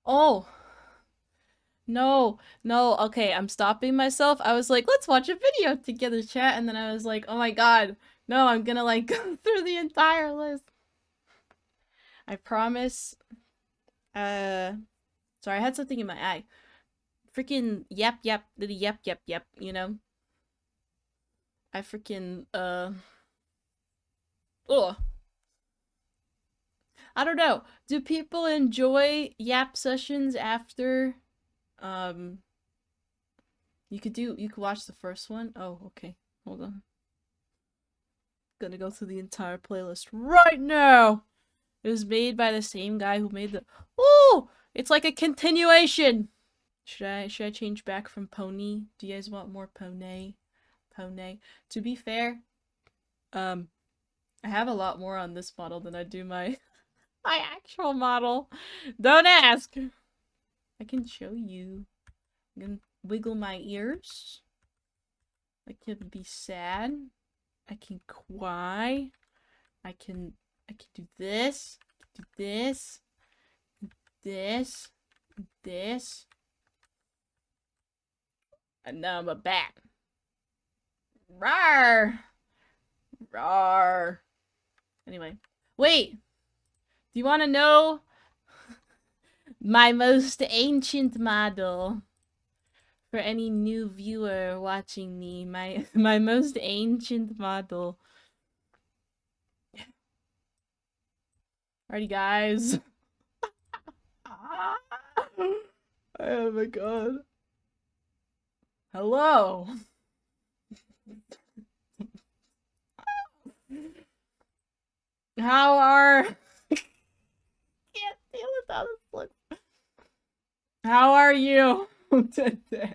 Oh, no, no. Okay, I'm stopping myself. I was like, let's watch a video together, chat. And then I was like, oh my god, no, I'm gonna like go through the entire list. I promise. Uh, sorry, I had something in my eye. Freaking yep, yep, the yep, yep, yep, you know? I freaking, ugh. I don't know. Do people enjoy yap sessions after, um, you could watch the first one? Oh, okay. Hold on. Gonna go through the entire playlist right now. It was made by the same guy who made the. Oh, it's like a continuation. Should I change back from pony? Do you guys want more pony? Pony. To be fair, um, I have a lot more on this model than I do my my actual model. Don't ask. I can show you. I can wiggle my ears. I can be sad. I can cry. I can do this. Do this. This. This. And now I'm a bat. Rawr. Rawr. Anyway. Wait. Do you want to know my most ancient model? For any new viewer watching me, my most ancient model. Alrighty, guys. Oh my god. Hello. How are? Can't deal with how this looks. How are you today?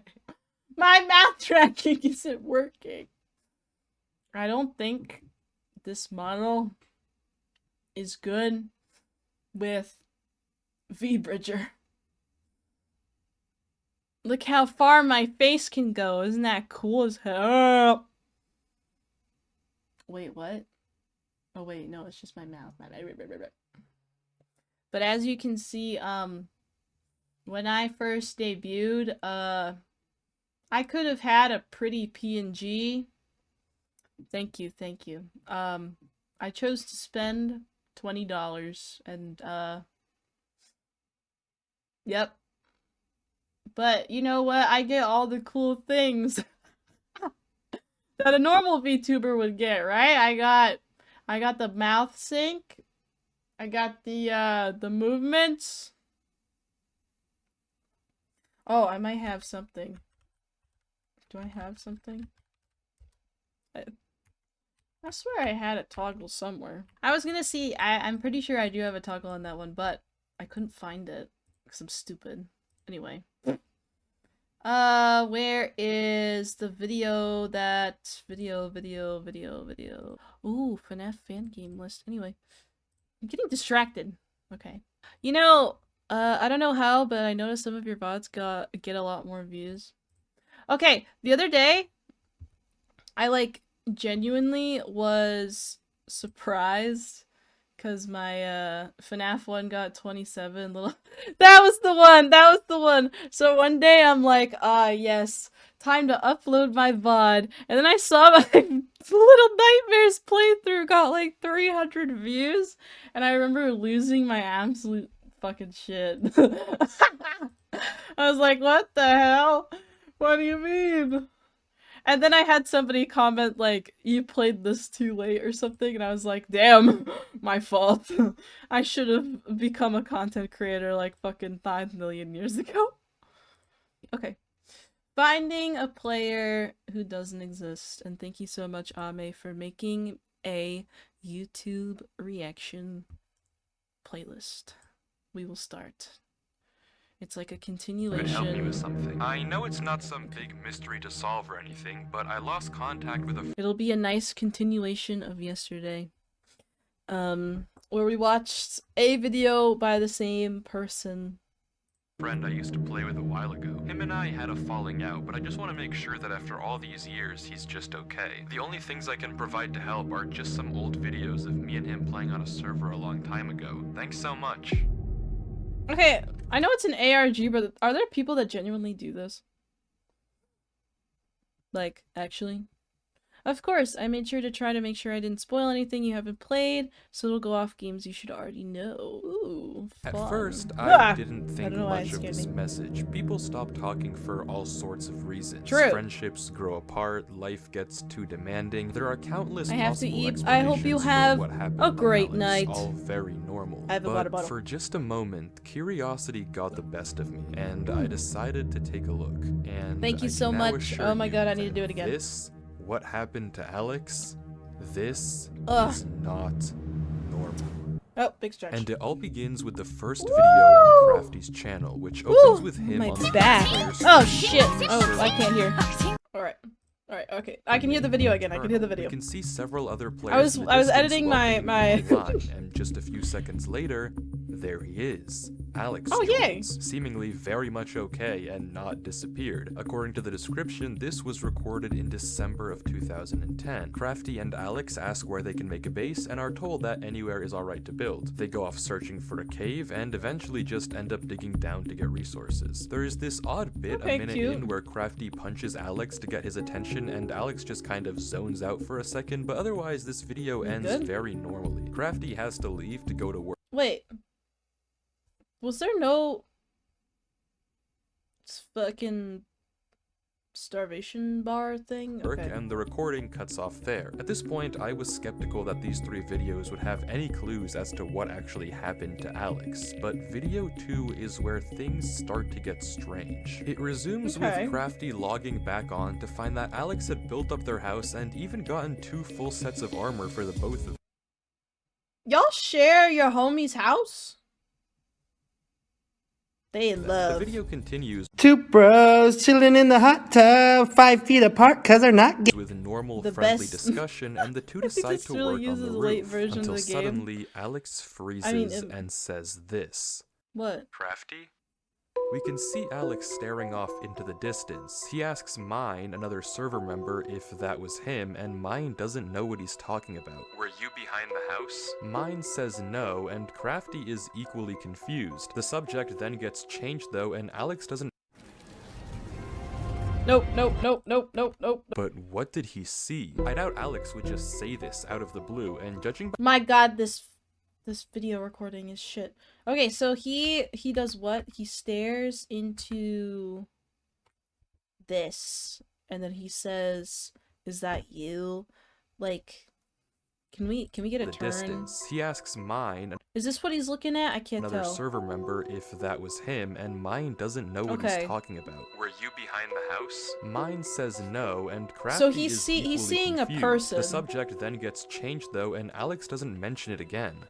My mouth tracking isn't working. I don't think this model is good with V-Bridger. Look how far my face can go. Isn't that cool as hell? Wait, what? Oh wait, no, it's just my mouth. But as you can see, when I first debuted, I could have had a pretty PNG. Thank you, thank you. I chose to spend $20 and, yep. But you know what? I get all the cool things that a normal VTuber would get, right? I got the mouth sync. I got the movements. Oh, I might have something. Do I have something? I swear I had a toggle somewhere. I was gonna see, I'm pretty sure I do have a toggle on that one, but I couldn't find it because I'm stupid. Anyway. Where is the video that video? Ooh, FNAF fan game list. Anyway, I'm getting distracted. Okay. You know, I don't know how, but I noticed some of your VODs get a lot more views. Okay, the other day, I like genuinely was surprised because my FNAF one got 27 little. That was the one! That was the one! So one day I'm like, ah, yes, time to upload my VOD. And then I saw my Little Nightmares playthrough got like 300 views. And I remember losing my absolute fucking shit. I was like, what the hell? What do you mean? And then I had somebody comment like, you played this too late or something, and I was like, damn, my fault. I should have become a content creator like fucking 5 million years ago. Okay. Finding a player who doesn't exist, and thank you so much, Ame, for making a YouTube reaction playlist. We will start. It's like a continuation. Could help me with something. I know it's not some big mystery to solve or anything, but I lost contact with a It'll be a nice continuation of yesterday. Where we watched a video by the same person. friend I used to play with a while ago. Him and I had a falling out, but I just want to make sure that after all these years, he's just okay. The only things I can provide to help are just some old videos of me and him playing on a server a long time ago. Thanks so much. Okay, I know it's an ARG, but are there people that genuinely do this? Like, actually? Of course, I made sure to try to make sure I didn't spoil anything you haven't played, so it'll go off games you should already know. Ooh, fun. At first, Ah! I didn't think don't know why it much of scared this me. message. People stop talking for all sorts of reasons. True. Friendships grow apart, life gets too demanding. There are countless I have to possible eat. I hope you explanations for have what happened a to great Alex, night. all very normal. I have a water But bottle. for just a moment, curiosity got the best of me, and I decided to take a look. And Thank you I so can now much. assure Oh my you god, I need to that do it again. This, what happened to Alex, this Ugh. is not normal. Oh, big stretch. And it all begins with the first video on Crafty's channel, which opens with him my on the back. player Oh screen. shit. Oh, I can't hear. Alright. Alright, okay. I can hear the video again. I can hear the video. You can see several other players. I was editing my line, and just a few seconds later, there he is. Alex Oh, yay. joins, seemingly very much okay and not disappeared. According to the description, this was recorded in December of 2010. Crafty and Alex ask where they can make a base and are told that anywhere is alright to build. They go off searching for a cave and eventually just end up digging down to get resources. There is this odd bit Okay, a minute cute. in where Crafty punches Alex to get his attention and Alex just kind of zones out for a second, but otherwise this video ends good? very normally. Crafty has to leave to go to work. Wait. Was there no fucking starvation bar thing? Okay. And the recording cuts off there. At this point, I was skeptical that these 3 videos would have any clues as to what actually happened to Alex, but video 2 is where things start to get strange. It resumes Okay. with Crafty logging back on to find that Alex had built up their house and even gotten 2 full sets of armor for the both of them. Y'all share your homie's house? They love. The video continues 2 bros chilling in the hot tub, 5 feet apart cause they're not gay. with normal, The friendly best- discussion, and the two I think decide this to really work on uses the the late roof version of until the game. suddenly Alex freezes and says this. What? Crafty? We can see Alex staring off into the distance. He asks Mine, another server member, if that was him, and Mine doesn't know what he's talking about. Were you behind the house? Mine says no, and Crafty is equally confused. The subject then gets changed though, and Alex doesn't. Nope, nope, nope, nope, nope, nope. But what did he see? I doubt Alex would just say this out of the blue, and judging by My god, this video recording is shit. Okay, so he does what? He stares into this, and then he says, "Is that you?" Like, can we get a the turn? distance, he asks Mine, Is this what he's looking at? I can't another tell. server member, if that was him, and Mine doesn't know what Okay. he's talking about. Were you behind the house? Mine says no, and Crafty So he's is he's equally seeing confused. a person. The subject then gets changed though, and Alex doesn't mention it again.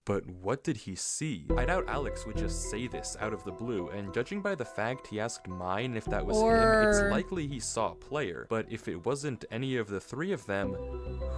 But what did he see? I doubt Alex would just say this out of the blue, and judging by the fact he asked Mine if that was him, Or- it's likely he saw a player. But if it wasn't any of the 3 of them,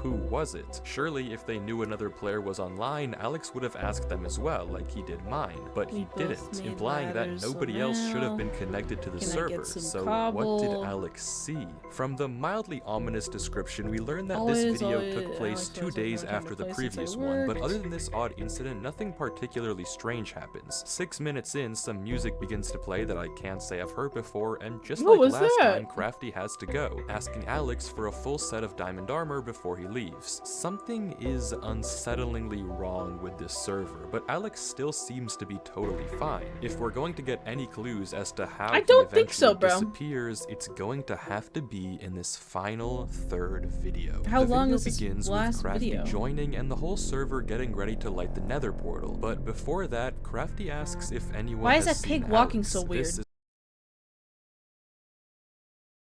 who was it? Surely if they knew another player was online, Alex would have asked them as well, like he did Mine. But he We both didn't, made implying that ladders, nobody so else should have now been connected to the can I get server. some So cobble? what did Alex see? From the mildly ominous description, we learned that Always, this video always, took place Alex 2 knows days where I came after to the play since I previous one, but worked. other than this odd incident, nothing particularly strange happens. 6 minutes in, some music begins to play that I can't say I've heard before, and just What like was last that? time, Crafty has to go, asking Alex for a full set of diamond armor before he leaves. Something is unsettlingly wrong with this server, but Alex still seems to be totally fine. If we're going to get any clues as to how I he don't think so, eventually bro. disappears, it's going to have to be in this final 3rd video. How The long video is this begins last with Crafty video? joining and the whole server getting ready to light the nether portal. But before that, Crafty asks if anyone Why is has that pig seen walking Alex. so weird? This is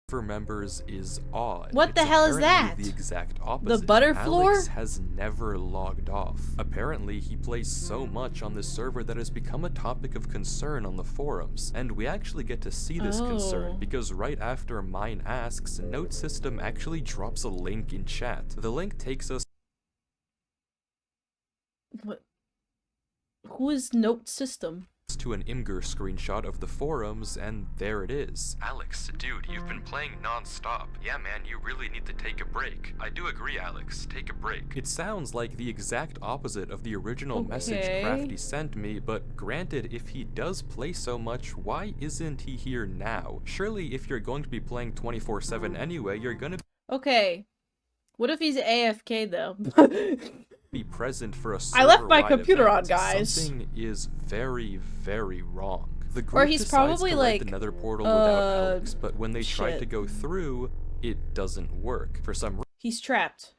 for members is odd. What the It's hell is apparently that? the exact opposite. butter Alex floor? has never logged off. Apparently, he plays so much on this server that has become a topic of concern on the forums, and we actually get to see this Oh. concern because right after Mine asks, Note System actually drops a link in chat. The link takes us What? Who is Note System? to an Imgur screenshot of the forums, and there it is. Alex, dude, you've been playing non-stop. Yeah, man, you really need to take a break. I do agree, Alex. Take a break. It sounds like the exact opposite of the original message Okay. Crafty sent me, but granted, if he does play so much, why isn't he here now? Surely, if you're going to be playing 24/7 anyway, you're gonna Okay. What if he's AFK though? be present for a I left my server-wide computer on, event. guys. Something is very, very wrong. The group Or he's decides probably to light like, the nether portal without Alex, but when they try shit. to go through, it doesn't work. For some He's trapped.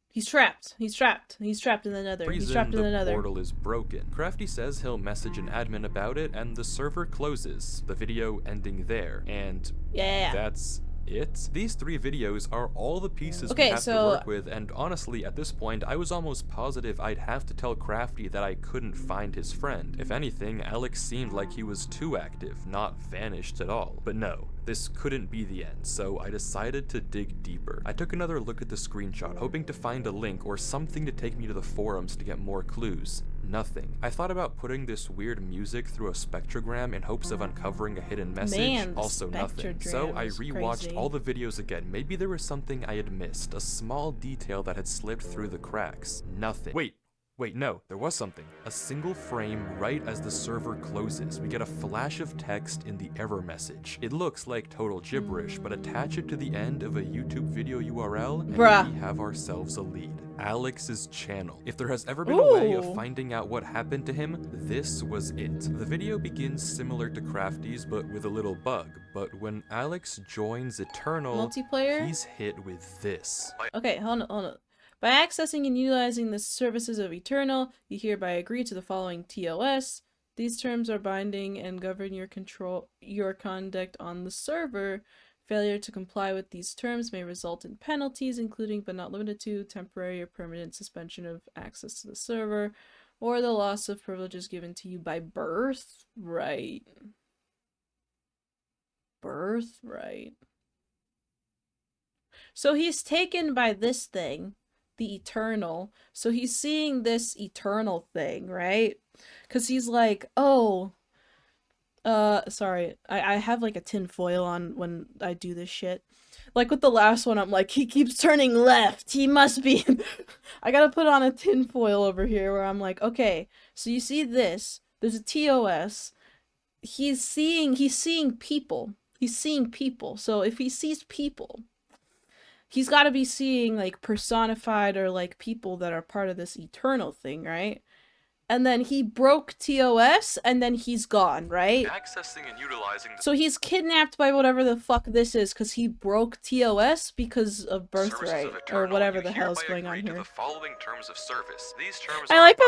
He's trapped. He's trapped. He's trapped in the nether. He's reason, trapped in the the nether. portal is broken. Crafty says he'll message an admin about it, and the server closes, the video ending there. And Yeah. that's it. These 3 videos are all the pieces Okay, we have so to work with, and honestly, at this point, I was almost positive I'd have to tell Crafty that I couldn't find his friend. If anything, Alex seemed like he was too active, not vanished at all. But no, this couldn't be the end, so I decided to dig deeper. I took another look at the screenshot, hoping to find a link or something to take me to the forums to get more clues. Nothing. I thought about putting this weird music through a spectrogram in hopes of uncovering a hidden message. Man, the also nothing. So I spectrogram is rewatched crazy. all the videos again. Maybe there was something I had missed, a small detail that had slipped through the cracks. Nothing. Wait, no, there was something. A single frame right as the server closes. We get a flash of text in the error message. It looks like total gibberish, but attach it to the end of a YouTube video URL, and Bruh. we have ourselves a lead. Alex's channel. If there has ever been a way of Ooh. finding out what happened to him, this was it. The video begins similar to Crafty's, but with a little bug. But when Alex joins Eternal, Multiplayer? he's hit with this. Okay, hold on. By accessing and utilizing the services of Eternal, you hereby agree to the following TOS. These terms are binding and govern your conduct on the server. Failure to comply with these terms may result in penalties, including but not limited to temporary or permanent suspension of access to the server, or the loss of privileges given to you by birthright. Birthright. So he's taken by this thing, the Eternal. So he's seeing this Eternal thing, right? Because he's like, oh, sorry, I have like a tin foil on when I do this shit. Like with the last one, I'm like, he keeps turning left. He must be. I gotta put on a tin foil over here where I'm like, okay, so you see this. There's a TOS. He's seeing people. He's seeing people. So if he sees people, he's got to be seeing like personified or like people that are part of this Eternal thing, right? And then he broke TOS and then he's gone, right? Accessing and utilizing the So he's kidnapped by whatever the fuck this is because he broke TOS because of birthright or whatever the hell's going on here. The following terms of service. These terms I like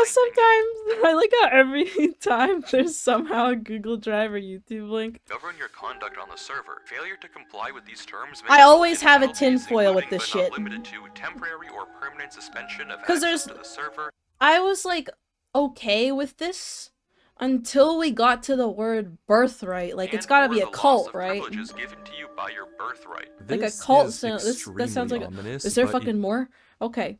how every time there's somehow a Google Drive or YouTube link. govern your conduct on the server. Failure to comply with these terms I always have a tinfoil with this shit. Limited to temporary or permanent suspension of 'Cause access there's- to the server. I was like okay with this until we got to the word birthright. Like it's gotta be a cult, right? Given to you by your birthright. Like a cult. So that sounds like. Is there fucking more? Okay.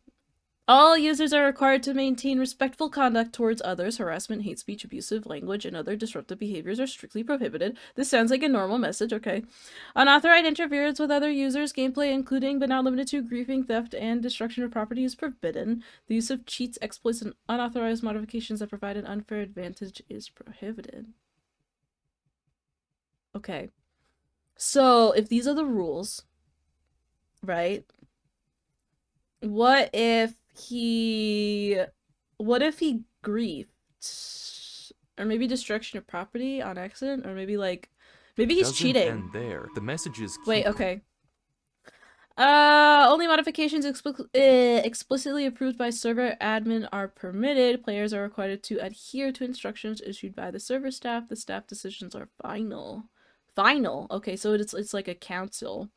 All users are required to maintain respectful conduct towards others. Harassment, hate speech, abusive language, and other disruptive behaviors are strictly prohibited. This sounds like a normal message, okay. Unauthorized interference with other users' gameplay, including but not limited to griefing, theft, and destruction of property is forbidden. The use of cheats, exploits, and unauthorized modifications that provide an unfair advantage is prohibited. Okay. So, if these are the rules, right? What if he griefed, or maybe destruction of property on accident, or maybe he's cheating. And there, the messages. Wait, okay. Only modifications explicitly approved by server admin are permitted. Players are required to adhere to instructions issued by the server staff. The staff decisions are final. Final. Okay, so it's like a council.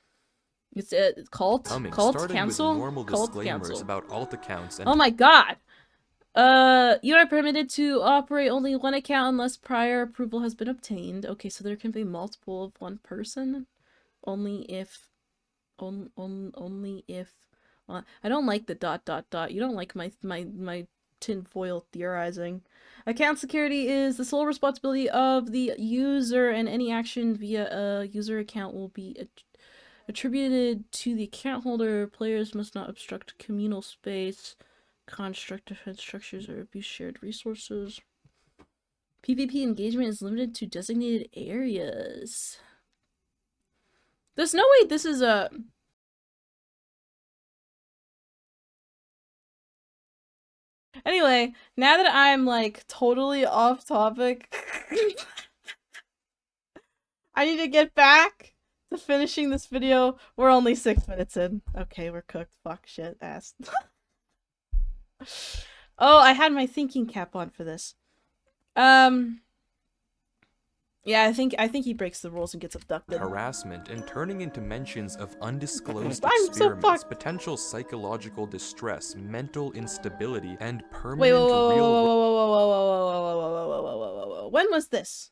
It's a cult council. Normal disclaimers about alt accounts and oh my god. You are permitted to operate only one account unless prior approval has been obtained. Okay, so there can be multiple of one person. Only if I don't like the ... You don't like my tinfoil theorizing. Account security is the sole responsibility of the user, and any action via a user account will be attributed to the account holder. Players must not obstruct communal space, construct defense structures, or abuse shared resources. PvP engagement is limited to designated areas. There's no way this is a... Anyway, now that I'm like totally off topic, I need to get back to finishing this video. We're only 6 minutes in. Okay, we're cooked. Fuck, shit, ass. Oh, I had my thinking cap on for this. Yeah, I think he breaks the rules and gets abducted. Harassment and turning into mentions of undisclosed I'm so experiments, fucked. potential psychological distress, mental instability, and Wait, permanent whoa. When was this?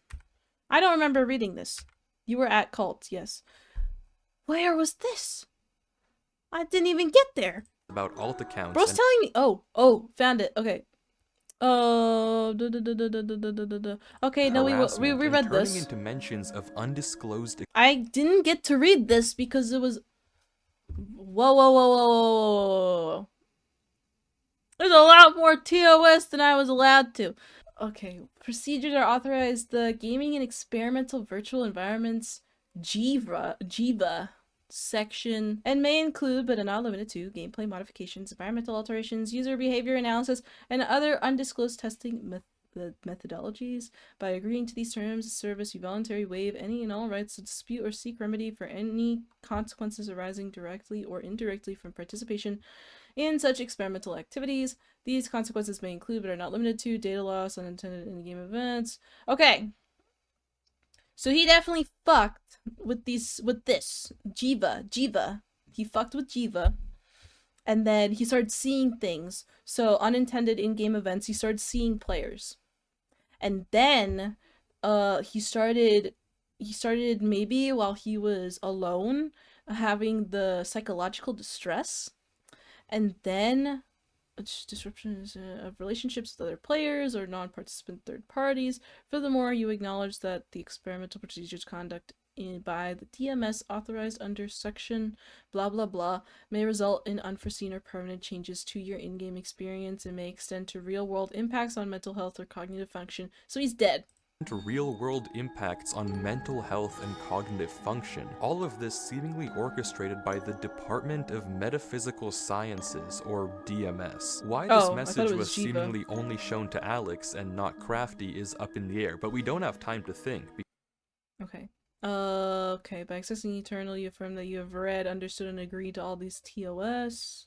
I don't remember reading this. You were at Cult, yes. Where was this? I didn't even get there. about alt accounts. Bro's and telling me. Oh, found it. Okay. Okay, no, we harassment read and turning this. into mentions of undisclosed I didn't get to read this because it was... Whoa. There's a lot more TOS than I was allowed to. Okay, procedures are authorized. The Gaming and Experimental Virtual Environments GIVA section, and may include, but are not limited to, gameplay modifications, environmental alterations, user behavior analysis, and other undisclosed testing methodologies. By agreeing to these terms of service, you voluntarily waive any and all rights to dispute or seek remedy for any consequences arising directly or indirectly from participation in such experimental activities. These consequences may include, but are not limited to, data loss, unintended in-game events. Okay. So he definitely fucked with this Jiva. He fucked with Jiva. And then he started seeing things. So unintended in-game events, he started seeing players. And then he started maybe while he was alone having the psychological distress. And then disruptions of relationships with other players or non-participant third parties. Furthermore, you acknowledge that the experimental procedures conduct by the DMS authorized under section blah blah blah may result in unforeseen or permanent changes to your in-game experience and may extend to real-world impacts on mental health or cognitive function. So he's dead. to real-world impacts on mental health and cognitive function. All of this seemingly orchestrated by the Department of Metaphysical Sciences, or DMS. Why this message was seemingly only shown to Alex and not Crafty is up in the air, but we don't have time to think. Okay. Okay, by accessing Eternal, you affirm that you have read, understood, and agreed to all these TOS.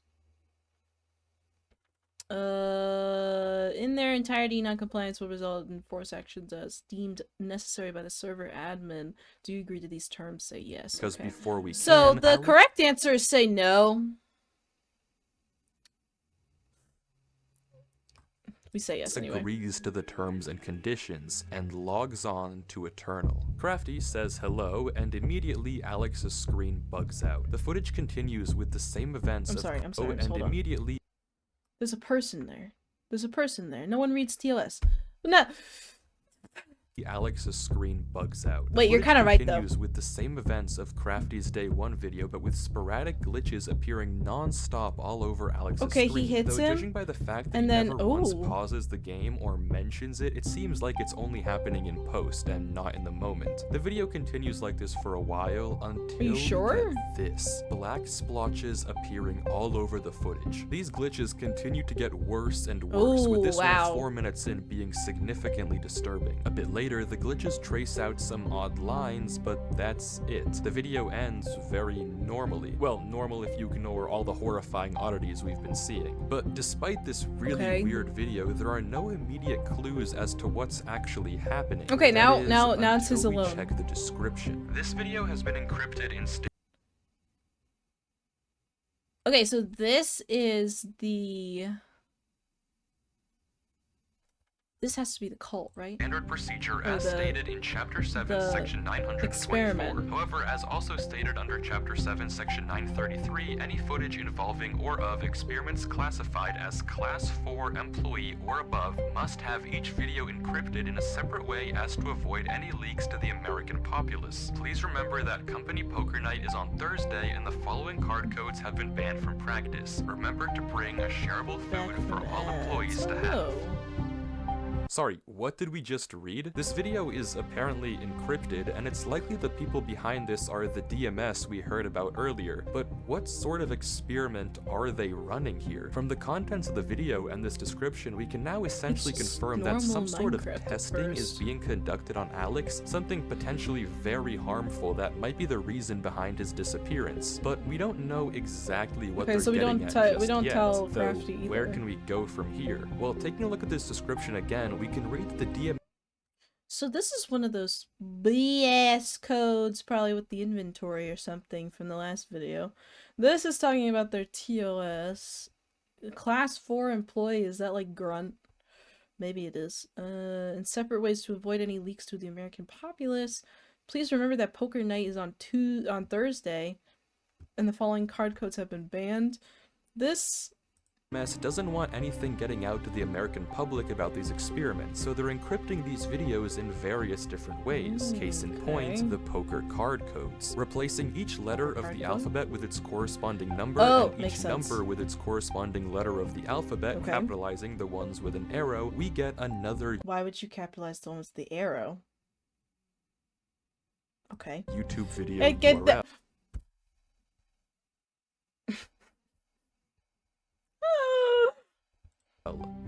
In their entirety, non-compliance will result in force actions as deemed necessary by the server admin. Do you agree to these terms? Say yes. Because okay. before we So the correct answer is say no. We say yes anyway. Agrees to the terms and conditions and logs on to Eternal. Crafty says hello, and immediately Alex's screen bugs out. The footage continues with the same events I'm sorry, and immediately there's a person there. There's a person there. No one reads TOS. No. Alex's screen bugs out. Wait, you're kind of right though. Continues with the same events of Crafty's Day 1 video, but with sporadic glitches appearing non-stop all over Alex's screen. He hits him, judging by the fact that he never once pauses the game or mentions it, it seems like it's only happening in post and not in the moment. The video continues like this for a while until you get this. Black splotches appearing all over the footage. These glitches continue to get worse and worse, with this one 4 minutes in being significantly disturbing. A bit later, the glitches trace out some odd lines, but that's it. The video ends very normally. Well, normal if you ignore all the horrifying oddities we've been seeing. But despite this really weird video, there are no immediate clues as to what's actually happening. Okay, now it says alone. Check the description. This video has been encrypted in Okay, so this is the This has to be the cult, right? Standard procedure Or as the- stated in Chapter 7, the Section 924. experiment. However, as also stated under Chapter 7, Section 933, any footage involving or of experiments classified as Class 4 employee or above must have each video encrypted in a separate way as to avoid any leaks to the American populace. Please remember that company poker night is on Thursday and the following card codes have been banned from practice. Remember to bring a shareable Back food for from all ads. employees to have. Hello. Sorry, what did we just read? This video is apparently encrypted, and it's likely the people behind this are the DMS we heard about earlier. But what sort of experiment are they running here? From the contents of the video and this description, we can now essentially It's just confirm that some normal sort of Minecraft at testing is first. being conducted on Alex, something potentially very harmful that might be the reason behind his disappearance. But we don't know exactly what Okay, they're so we getting don't at tell- we just don't yet, tell though Crafty where either. can we go from here? Well, taking a look at this description again, we can read that the DMS So this is one of those BS codes, probably with the inventory or something from the last video. This is talking about their TOS. Class 4 employee, is that like grunt? Maybe it is. In separate ways to avoid any leaks to the American populace. Please remember that poker night is on Thursday, and the following card codes have been banned. This doesn't want anything getting out to the American public about these experiments, so they're encrypting these videos in various different ways. Case in point, okay. the poker card codes. Replacing each letter of Card the code? alphabet with its corresponding number, Oh, and makes each sense. number with its corresponding letter of the alphabet, Okay. capitalizing the ones with an arrow, we get another Why would you capitalize the one with the arrow? Okay. YouTube video I get that.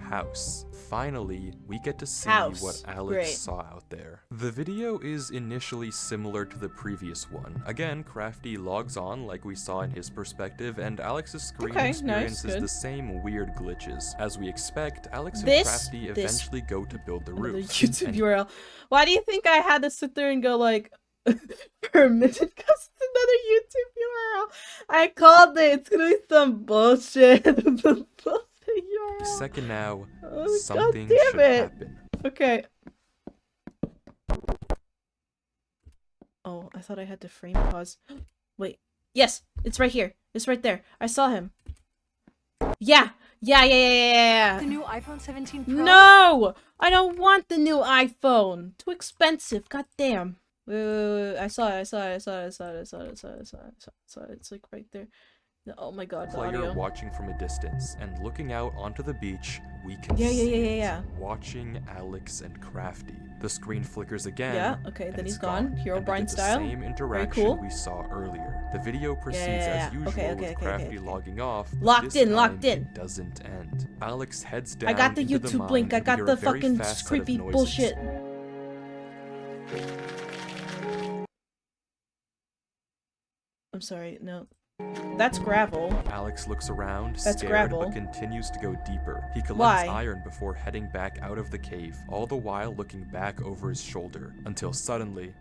House. Finally, we get to see House. what Alex Great. saw out there. The video is initially similar to the previous one. Again, Crafty logs on like we saw in his perspective, and Alex's screen Okay, nice, experiences good. the same weird glitches. As we expect, Alex and This- Crafty this- eventually go to build the Another roof. YouTube and URL. Why do you think I had to sit there and go like permitted? Cause it's another YouTube URL. I called it. It's gonna be some bullshit. Bullshit URL. second now, Oh, something God damn should it. happen. Okay. Oh, I thought I had to frame pause. Wait. Yes, it's right here. It's right there. I saw him. Yeah. Yeah. The new iPhone 17 Pro? No! I don't want the new iPhone. Too expensive. God damn. Wait. I saw it. It's like right there. Oh my god, the Player audio. watching from a distance and looking out onto the beach, we can Yeah, see yeah. it, watching Alex and Crafty. The screen flickers again. Yeah, okay, and then it's he's gone. Hero and we Brian get style. The same interaction cool. we saw earlier. The video proceeds yeah. as usual Okay, with okay, Crafty okay. logging off. but Locked this in, locked time in. It doesn't end. Alex heads down I got the into YouTube mine link. I and we got hear the a very fucking fast set of creepy noises. bullshit. I'm sorry, no. That's gravel. Alex looks around, That's scared, gravel. but continues to go deeper. He collects Why? iron before heading back out of the cave, all the while looking back over his shoulder, until suddenly,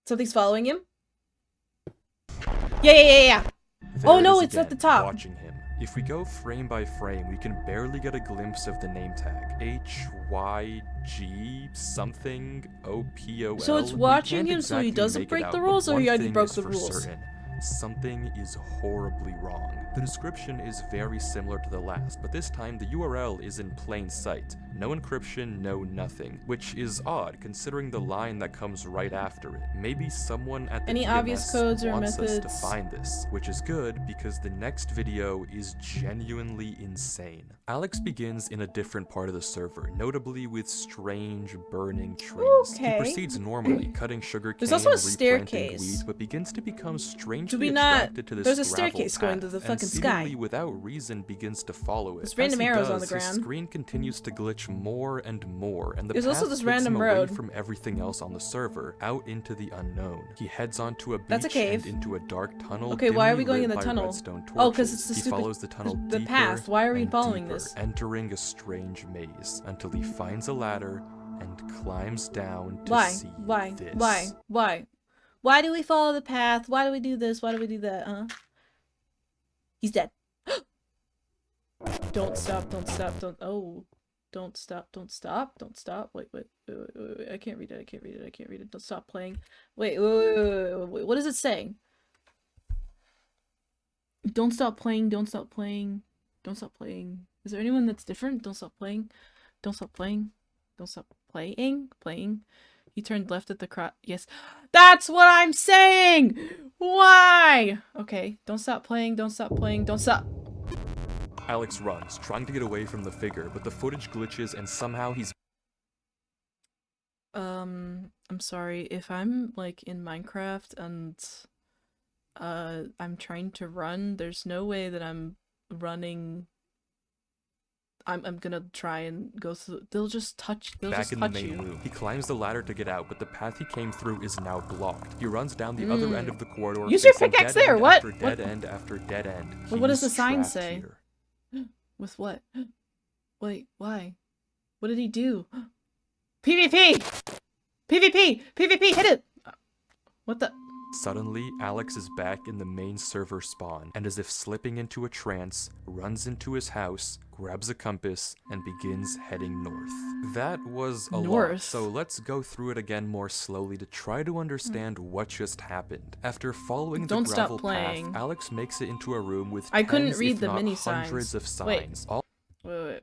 Something's following him? Yeah. there Oh, it no, is it's at again, the top. watching him. If we go frame by frame, we can barely get a glimpse of the name tag. HYG something OPOL. So it's We watching can't him so he exactly doesn't make it break out, the but rules, or one he already thing broke is the for rules? certain. Something is horribly wrong. The description is very similar to the last, but this time the URL is in plain sight. No encryption, no nothing, which is odd considering the line that comes right after it. Maybe someone at the Any obvious DMS codes or wants us to methods? find this, which is good because the next video is genuinely insane. Alex begins in a different part of the server, notably with strange burning trees. Okay. He proceeds normally, cutting sugarcane, There's also a replanting staircase. wheat, but begins to become strangely Do we not- attracted to this there's a gravel staircase going to path, the and fucking seemingly sky. without reason begins to follow it. There's random As he arrows on does, the his ground. screen continues to glitch more and more, and the There's also path this takes random him road. away from everything else on the server, out into the unknown. He heads onto a beach That's a cave. and into a dark tunnel. Okay, why are we dimly going lit in the by tunnel? redstone Oh, 'cause it's torches. the He stupid- follows the tunnel the deeper path. Why are we and following deeper, this? entering a strange maze until he finds a ladder and climbs down to Why? see Why? this. Why? Why do we follow the path? Why do we do this? Why do we do that? Huh? He's dead. Don't stop. Oh. Don't stop. Don't stop. Don't stop. Wait. I can't read it. I can't read it. I can't read it. Don't stop playing. Wait. What is it saying? Don't stop playing. Don't stop playing. Don't stop playing. Is there anyone that's different? Don't stop playing. Don't stop playing. Don't stop playing. Playing. He turned left at the cross. Yes. That's what I'm saying! Why? Okay. Don't stop playing. Don't stop playing. Don't stop. Alex runs, trying to get away from the figure, but the footage glitches and somehow he's I'm sorry. If I'm, like, in Minecraft and, I'm trying to run, there's no way that I'm running. I'm gonna try and go through. They'll just touch you. back in the main room. He climbs the ladder to get out, but the path he came through is now blocked. He runs down the other end of the corridor. Use your facing pickaxe dead there, end what? After dead end after dead end. But what does the He's sign trapped say? here. With what? Wait, why? What did he do? PvP! PvP! PvP! Hit it! What the? Suddenly, Alex is back in the main server spawn, and as if slipping into a trance, runs into his house, grabs a compass, and begins heading north. That was a lot, North? so let's go through it again more slowly to try to understand what just happened. After following the Don't stop gravel playing. path, Alex makes it into a room with I couldn't tens, read if the not mini hundreds signs. of signs, all Wait.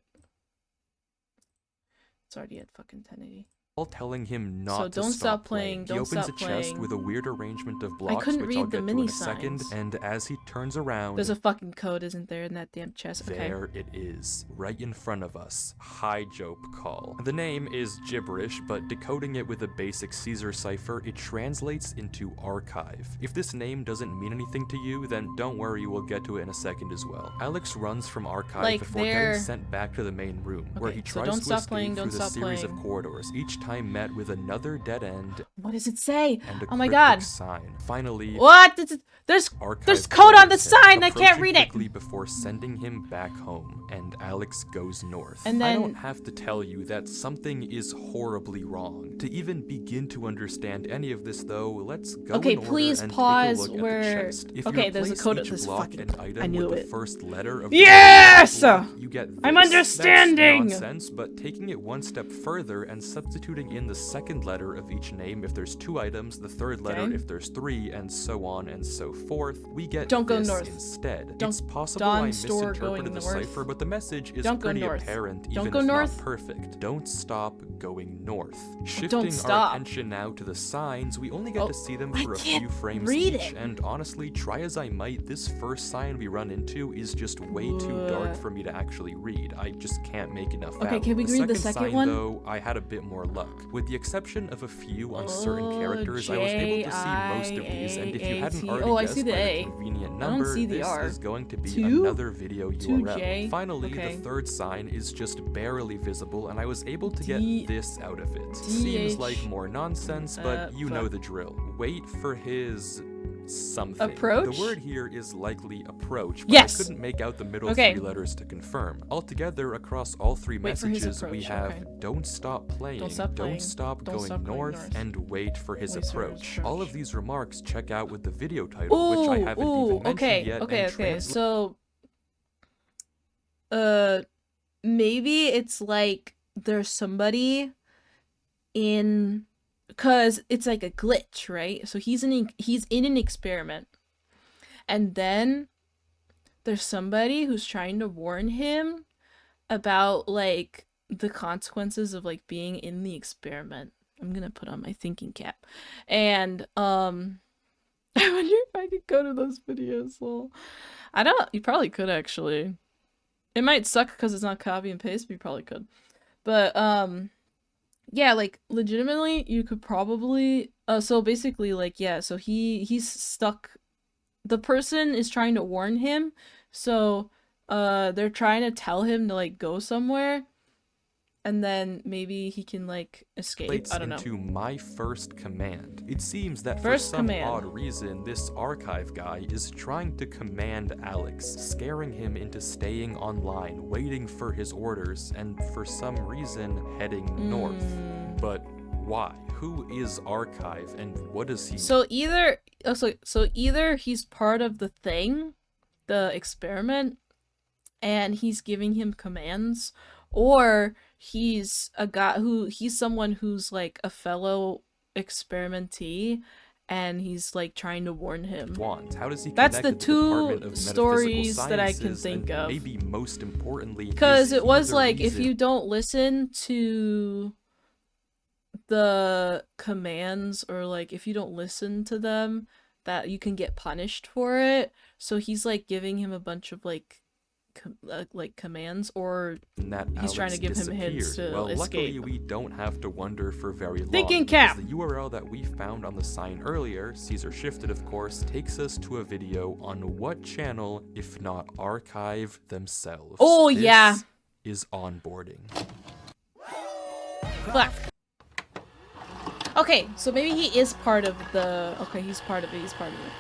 It's already at fucking 1080. telling him not So to don't stop playing. playing, He don't opens stop a chest playing. with a weird arrangement of blocks, couldn't which I'll read the get to in mini a second, signs. and as he turns around, There's a fucking code, isn't there, in that damn chest? Okay. there it is, right in front of us. High Jope call. The name is gibberish, but decoding it with a basic Caesar cipher, it translates into archive. If this name doesn't mean anything to you, then don't worry, we'll get to it in a second as well. Alex runs from archive Like, before they're- getting sent back to the main room, where Okay, he so tries don't to stop escape playing, through don't the stop series playing. of corridors, each time met with another dead end What does it say? and a Oh my cryptic god. sign. Finally, What? There's Archive code on the delivers him, sign. I can't approaching read it. quickly before sending him back home, and Alex goes north. And I then- don't have to tell you that something is horribly wrong. To even begin to understand any of this, though, let's go Okay, in order please and pause take a look where- at the chest. If Okay, you there's a replace code at each this block fucking- and item I knew with it. the first letter of Yes! the block, you get this. I'm understanding! That's nonsense, but taking it one step further and substituting in the second letter of each name if there's 2 items, the third letter Okay. if there's 3, and so on and so forth, we get Don't go this north. instead. Don't- it's possible Dawn I store misinterpreted going the north. cipher, but the message is Don't go pretty north. apparent, Don't even go if north. not perfect. Don't stop going north. Don't Shifting our stop. attention now to the signs, we only get Oh, to see them I for a can't few frames read each, it. and honestly, try as I might, this first sign we run into is just way too dark for me to actually read. I just can't make enough Okay, out. can we read the second sign, one? though, I had a bit more luck. With the exception of a few uncertain Oh, characters, I was able to see most of these, and if you hadn't already Oh, I guessed see the by A. the convenient I don't number, see the this R. is going to be 2? another video 2J? URL. Finally, Okay. the third sign is just barely visible, and I was able to get D- this out of it. DH, Seems like more nonsense, but you know fuck. the drill. Wait for his something. Approach? The word here is likely approach, but Yes! I couldn't make out the middle Okay. 3 letters to confirm. Altogether, across all 3 Wait for his messages, we approach, have okay. don't stop playing, Don't stop playing, stop don't going stop going north, north. and wait for his Wait for his approach. approach. All of these remarks check out with the video title, which I haven't even mentioned okay, yet. okay, and okay. So, maybe it's like there's somebody in, cause it's like a glitch, right? So he's in an experiment, and then there's somebody who's trying to warn him about like the consequences of like being in the experiment. I'm gonna put on my thinking cap, and I wonder if I could go to those videos. Well, I don't. You probably could actually. It might suck because it's not copy and paste, but you probably could. But yeah, like legitimately, you could probably. So basically, like yeah, so he's stuck. The person is trying to warn him, so they're trying to tell him to like go somewhere. And then maybe he can like escape. Relates I don't know. into my first command. It seems that First for some command. odd reason, this archive guy is trying to command Alex, scaring him into staying online, waiting for his orders, and for some reason heading north. But why? Who is Archive, and what does he? So either so either he's part of the thing, the experiment, and he's giving him commands, or he's a guy he's someone who's like a fellow experimentee and he's like trying to warn him. Want? How does he That's connect the to the Department two of Metaphysical stories that I can Sciences, think and of. maybe most importantly, Because is it he was the like, if reason- you don't listen to the commands, or like if you don't listen to them, that you can get punished for it. So he's like giving him a bunch of like commands, or that he's trying to Alex give him hints disappeared. to Well, luckily escape. we don't have to wonder for very long. Thinking because cap! The URL that we found on the sign earlier, Caesar shifted of course, takes us to a video on what channel, if not Archive themselves. Oh, yeah. This is onboarding. Black. Okay, so maybe he is part of the... Okay, he's part of it, he's part of it.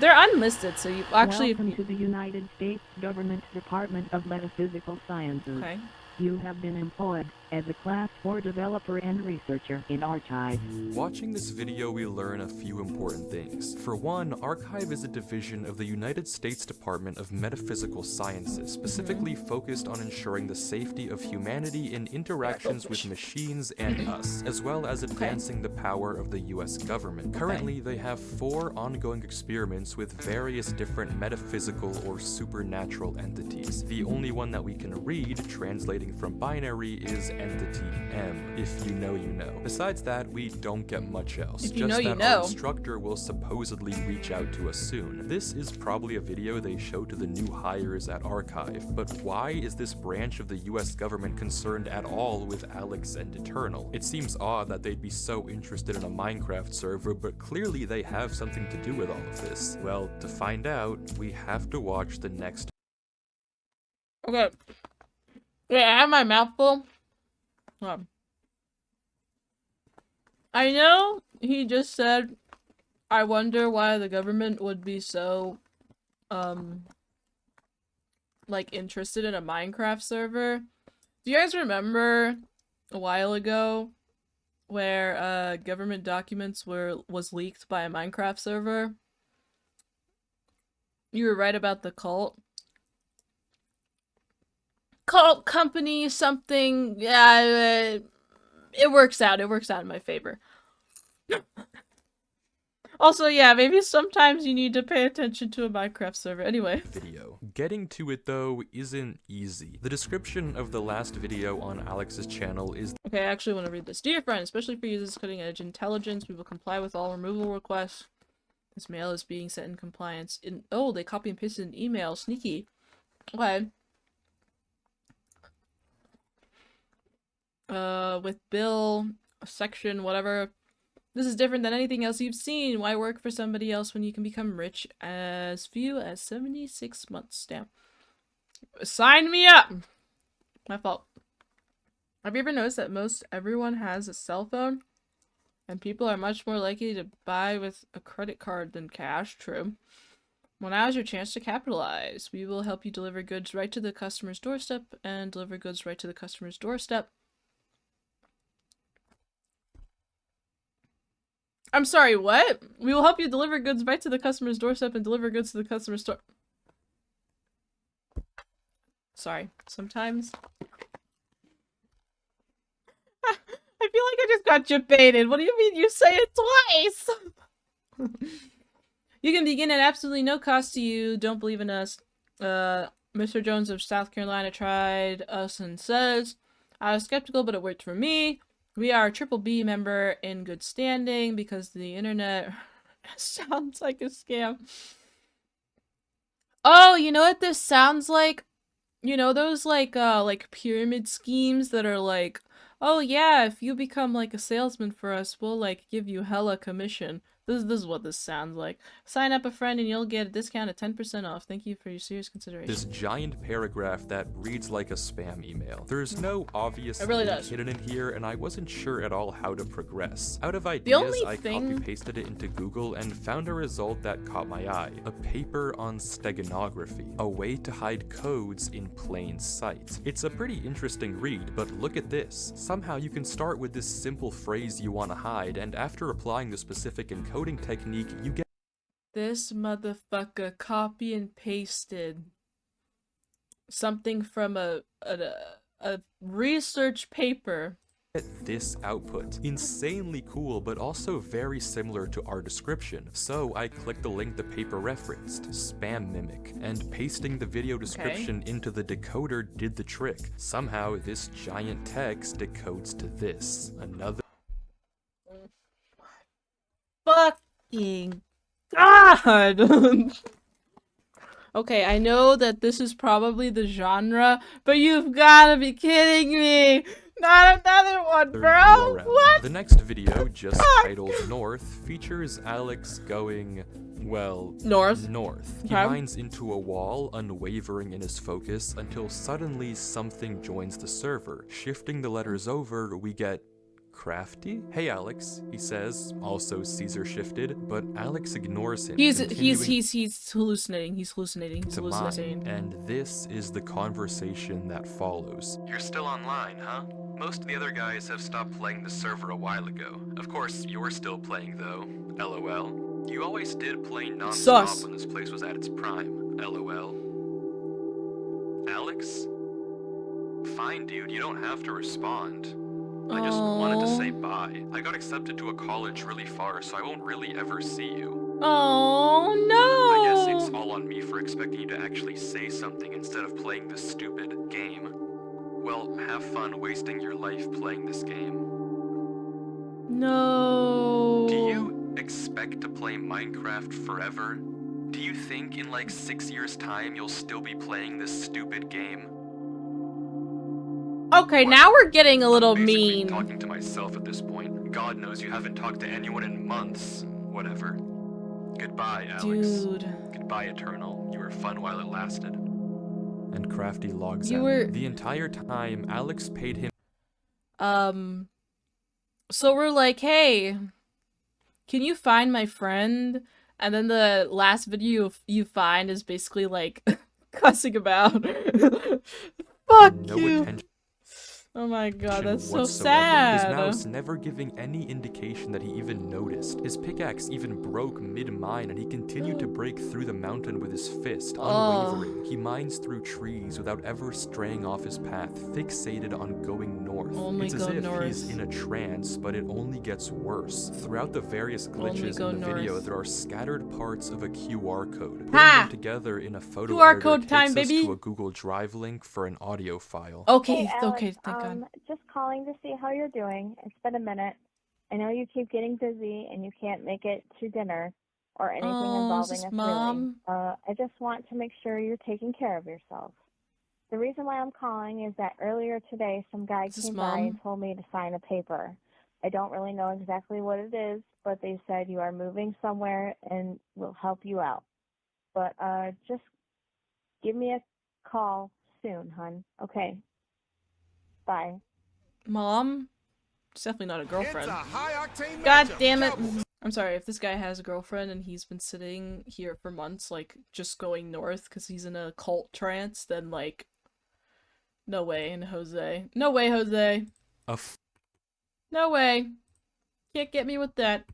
They're unlisted, so you actually... Welcome to the United States Government Department of Metaphysical Sciences. Okay. You have been employed as a Class 4 developer and researcher in Archive. Watching this video, we learn a few important things. For one, Archive is a division of the United States Department of Metaphysical Sciences, specifically focused on ensuring the safety of humanity in interactions with machines and us, as well as advancing the power of the US government. Currently, they have 4 ongoing experiments with various different metaphysical or supernatural entities. The only one that we can read, translating from binary, is Entity M. If you know, you know. Besides that, we don't get much else. If you know, just you that know. our instructor will supposedly reach out to us soon. This is probably a video they show to the new hires at Archive, but why is this branch of the US government concerned at all with Alex and Eternal? It seems odd that they'd be so interested in a Minecraft server, but clearly they have something to do with all of this. Well, to find out, we have to watch the next. Okay. Yeah, I have my mouth full. I know he just said, I wonder why the government would be so, like, interested in a Minecraft server. Do you guys remember a while ago where, government documents was leaked by a Minecraft server? You were right about the cult. Cult company something, yeah, it works out in my favor. Also, yeah, maybe sometimes you need to pay attention to a Minecraft server. Anyway. Video. Getting to it though isn't easy. The description of the last video on Alex's channel is Okay, I actually want to read this. Dear friend, especially for users cutting edge intelligence, we will comply with all removal requests. This mail is being set in compliance. Oh, they copy and pasted an email. Sneaky. Okay. With Bill, section, whatever. This is different than anything else you've seen. Why work for somebody else when you can become rich as few as 76 months? Damn. Sign me up! My fault. Have you ever noticed that most everyone has a cell phone? And people are much more likely to buy with a credit card than cash? True. Well, now is your chance to capitalize. We will help you deliver goods right to the customer's doorstep and deliver goods right to the customer's doorstep. I'm sorry, what? We will help you deliver goods right to the customer's doorstep and deliver goods to the customer's store. Sorry, sometimes. I feel like I just got jebaited. What do you mean you say it twice? You can begin at absolutely no cost to you. Don't believe in us. Mr. Jones of South Carolina tried us and says, I was skeptical, but it worked for me. We are a triple B member in good standing because the internet sounds like a scam. Oh, you know what this sounds like? You know those like pyramid schemes that are like, oh yeah, if you become like a salesman for us, we'll like give you hella commission. This is what this sounds like. Sign up a friend and you'll get a discount of 10% off. Thank you for your serious consideration. this giant paragraph that reads like a spam email. There's no obvious It really link does. hidden in here, and I wasn't sure at all how to progress. Out of only ideas, I thing- copy-pasted it into Google and found a result that caught my eye. A paper on steganography, a way to hide codes in plain sight. It's a pretty interesting read, but look at this. Somehow you can start with this simple phrase you want to hide, and after applying the specific encoding technique, you get This motherfucker copy and pasted something from a research paper. This output. Insanely cool, but also very similar to our description. So I clicked the link the paper referenced, spam mimic, and pasting the video description into the decoder did the trick. Somehow this giant text decodes to this. Another Fucking God! Okay, I know that this is probably the genre, but you've gotta be kidding me! Not another one, bro! URL. What? The next video, just titled North, features Alex going, well, North. He Okay. mines into a wall, unwavering in his focus, until suddenly something joins the server. Shifting the letters over, we get Crafty? Hey Alex, he says, also Caesar shifted, but Alex ignores him. He's continuing hallucinating. He's hallucinating. to mine, and this is the conversation that follows. You're still online, huh? Most of the other guys have stopped playing the server a while ago. Of course, you're still playing though. LOL. You always did play non-stop Sus. when this place was at its prime. LOL. Alex? Fine, dude, you don't have to respond. I just wanted to say bye. I got accepted to a college really far, so I won't really ever see you. Oh no! I guess it's all on me for expecting you to actually say something instead of playing this stupid game. Well, have fun wasting your life playing this game. No. Do you expect to play Minecraft forever? Do you think in like 6 years' time you'll still be playing this stupid game? Okay, What? now we're getting a little I'm basically mean. talking to myself at this point. God knows you haven't talked to anyone in months. Whatever. Goodbye, Alex. Dude. Goodbye, Eternal. You were fun while it lasted. And Crafty logs You out. were- The entire time, Alex paid him. So we're like, hey, can you find my friend? And then the last video you find is basically like cussing about. Fuck no you. attention Oh my god, that's so whatsoever. His sad. mouse never giving any indication that he even noticed. His pickaxe even broke mid-mine, and he continued to break through the mountain with his fist, unwavering. He mines through trees without ever straying off his path, fixated on going north. Only it's as go if north. he's in a trance, but it only gets worse. Throughout the various Only glitches go in the video, north. there are scattered parts of a QR code. Putting Ha! them together in a photo QR editor code takes time, us baby. to a Google Drive link for an audio file. Okay, Hey, Alex, okay, thank God. just calling to see how you're doing. It's been a minute. I know you keep getting busy and you can't make it to dinner or anything Oh, is involving this us Mom? really. I just want to make sure you're taking care of yourself. The reason why I'm calling is that earlier today some guy Is this came by Mom? and told me to sign a paper. I don't really know exactly what it is, but they said you are moving somewhere and we'll help you out. But just give me a call soon, hun. Okay. Bye. Mom? It's definitely not a girlfriend. It's a high-octane God matchup. damn it. Cowboys. I'm sorry, if this guy has a girlfriend and he's been sitting here for months, like, just going north because he's in a cult trance, then, like, no way, and Jose. No way, Jose. No way. Can't get me with that.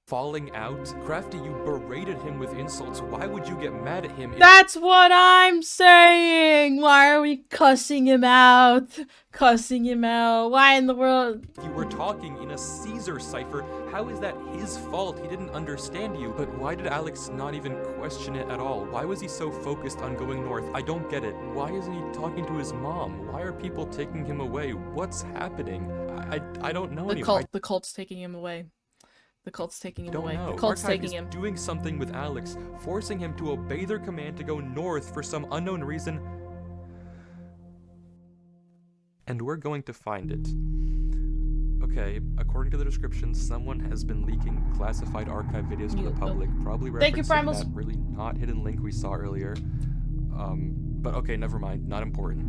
Falling out? Crafty, you berated him with insults. Why would you get mad at him? That's what I'm saying! Why are we cussing him out? Cussing him out. Why in the world? You were talking in a Caesar cipher. How is that his fault? He didn't understand you. But why did Alex not even question it at all? Why was he so focused on going north? I don't get it. Why isn't he talking to his mom? Why are people taking him away? What's happening? I don't know anymore. The cult's taking him away. The cult's taking him Don't away. know. The cult's Archive taking is him. doing something with Alex, forcing him to obey their command to go north for some unknown reason. And we're going to find it. Okay, according to the description, someone has been leaking classified archive videos to the public, probably Thank you, referencing Primals. that really not hidden link we saw earlier. But okay, never mind, not important.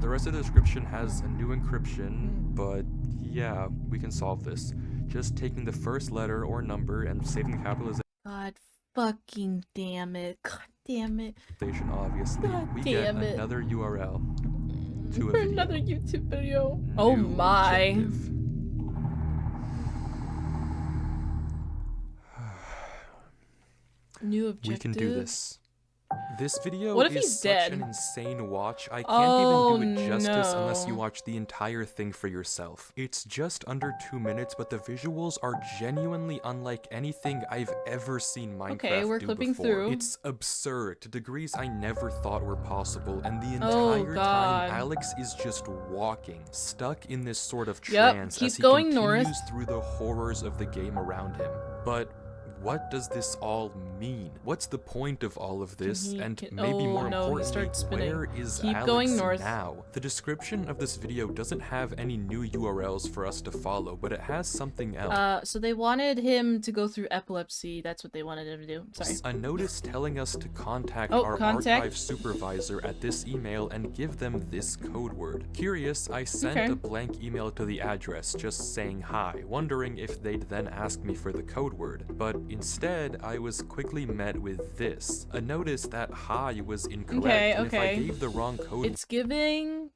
The rest of the description has a new encryption, but yeah, we can solve this. Just taking the first letter or number and saving the capitalization, God fucking damn it. God damn it. obviously. God We damn get it. another URL to a For video. another YouTube video. Oh New my. objective. New objective. We can do this. This video What if is he's such dead? an insane watch, I can't Oh, even do it justice unless you no. watch the entire thing for yourself. It's just under 2 minutes, but the visuals are genuinely unlike anything I've ever seen Minecraft Okay, we're do clipping before. through. It's absurd to degrees I never thought were possible, and the Oh, entire God. time Alex is just walking, stuck in this sort of Yep, trance keep as he going continues north. through the horrors of the game around him. But what does this all mean? What's the point of all of this? And maybe more no, he importantly, starts spinning. where is Keep Alex going north. now? The description of this video doesn't have any new URLs for us to follow, but it has something else. So they wanted him to go through epilepsy. That's what they wanted him to do. Sorry. A notice telling us to contact Oh, our contact. archive supervisor at this email and give them this code word. Curious, I sent Okay. a blank email to the address just saying hi, wondering if they'd then ask me for the code word. But instead, I was quickly met with this. A notice that hi was incorrect, and if I Okay. gave the wrong code It's giving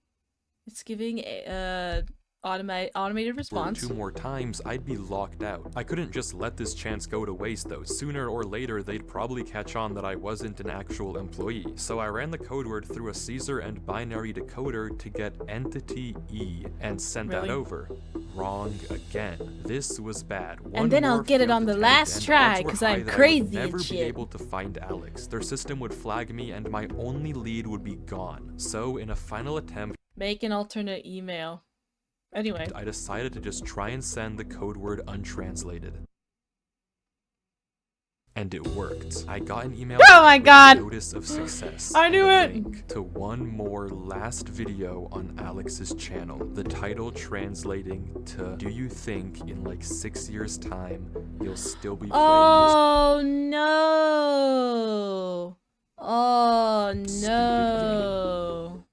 a automated response. 2 more times, I'd be locked out. I couldn't just let this chance go to waste though. Sooner or later, they'd probably catch on that I wasn't an actual employee. So I ran the code word through a Caesar and binary decoder to get entity E and sent that Really? over. Wrong again. This was bad. And then I'll get it on the last try, 'cause I'm crazy and never be shit. able to find Alex. Their system would flag me and my only lead would be gone. So in a final attempt, Make an alternate email. Anyway. I decided to just try and send the code word untranslated. And it worked. I got an email Oh my with a God! notice of success. I knew and a it! link to one more last video on Alex's channel. The title translating to, do you think in like 6 years time you'll still be playing Oh no! Oh Stupid no!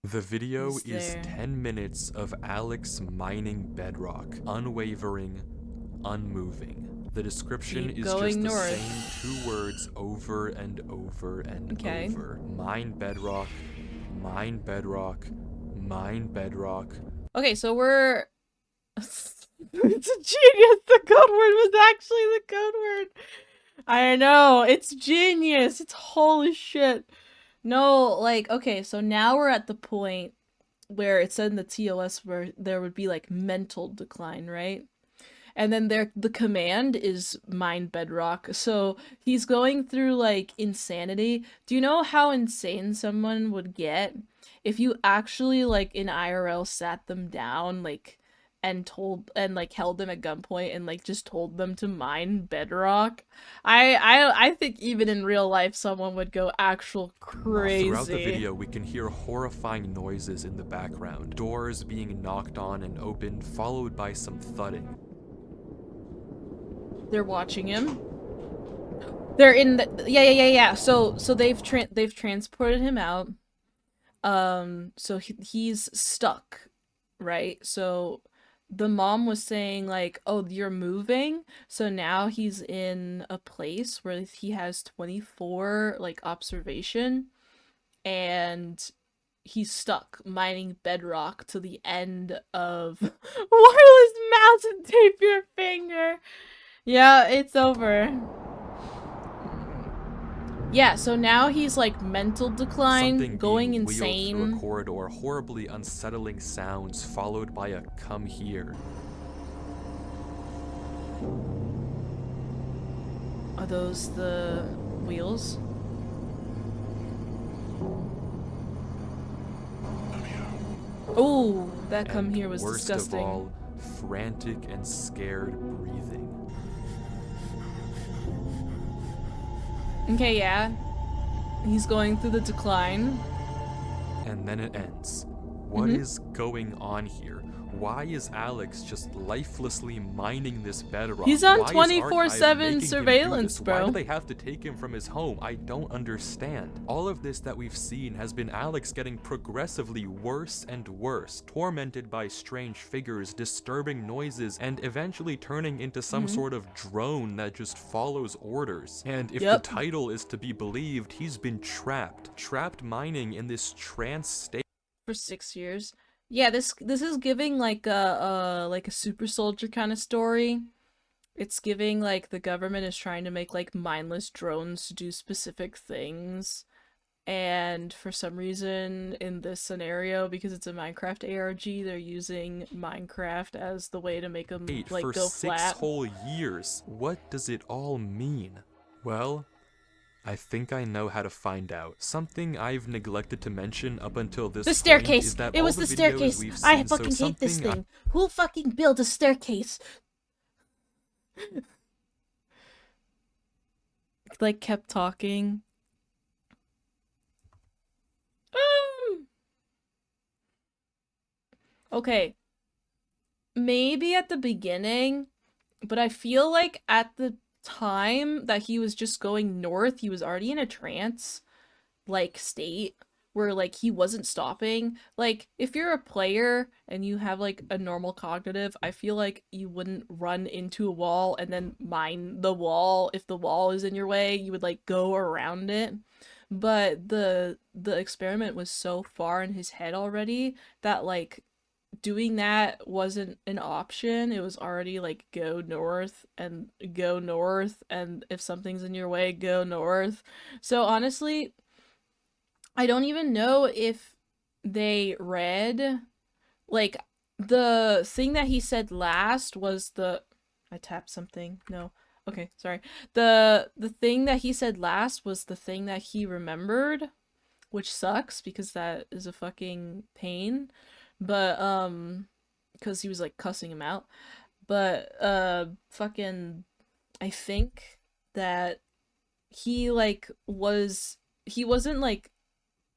The video Is is there- 10 minutes of Alex mining bedrock, unwavering, unmoving. The description Keep is going just the north. same 2 words over and over and Okay. over. Mine bedrock, mine bedrock, mine bedrock. Okay, so we're... It's a genius! The code word was actually the code word! I know, it's genius! It's holy shit! No, like, okay, so now we're at the point where it said in the TOS where there would be, like, mental decline, right? And then the command is mind bedrock. So he's going through, like, insanity. Do you know how insane someone would get if you actually, like, in IRL sat them down, like, and held them at gunpoint and, like, just told them to mine bedrock? I think even in real life someone would go actual crazy. Throughout the video, we can hear horrifying noises in the background. Doors being knocked on and opened, followed by some thudding. They're watching him. They're in the yeah. So they've transported him out. So he's stuck, right? So the mom was saying like, "Oh, you're moving." So now he's in a place where he has 24 like observation, and he's stuck mining bedrock to the end of wireless mouse and tape your finger. Yeah, it's over. Yeah, so now he's like mental decline, Something going being wheeled through insane. a corridor, horribly unsettling sounds, followed by a "come here." Are those the wheels? Oh, that come And here was worst disgusting. of all, frantic and scared breathing. Okay, yeah. He's going through the decline. And then it ends. What Mhm. is going on here? Why is Alex just lifelessly mining this bedrock? He's on Why is 24/7 Archive making him do surveillance, this? bro. Why do they have to take him from his home? I don't understand. All of this that we've seen has been Alex getting progressively worse and worse, tormented by strange figures, disturbing noises, and eventually turning into some sort of drone that just follows orders. And if Yep. the title is to be believed, he's been trapped mining in this trance state. For 6 years. Yeah, this is giving like a super soldier kind of story. It's giving like the government is trying to make like mindless drones to do specific things. And for some reason in this scenario, because it's a Minecraft ARG, they're using Minecraft as the way to make them Wait, like for go 6 flat. whole years. What does it all mean? Well, I think I know how to find out. Something I've neglected to mention up until this The point staircase! is that It was all the the videos staircase! we've I seen, so fucking hate this something thing! Who fucking built a staircase? Like kept talking. Okay. Maybe at the beginning, but I feel like at the time that he was just going north, he was already in a trance, like, state where, like, he wasn't stopping. Like, if you're a player and you have, like, a normal cognitive, I feel like you wouldn't run into a wall and then mine the wall. If the wall is in your way, you would, like, go around it. But the experiment was so far in his head already that, like, doing that wasn't an option. It was already like go north, and if something's in your way, go north. So honestly, I don't even know if they read like the thing that he said last was the I tapped something. No. Okay, sorry. The thing that he said last was the thing that he remembered, which sucks because that is a fucking pain. But because he was like cussing him out. But fucking I think that he like he wasn't like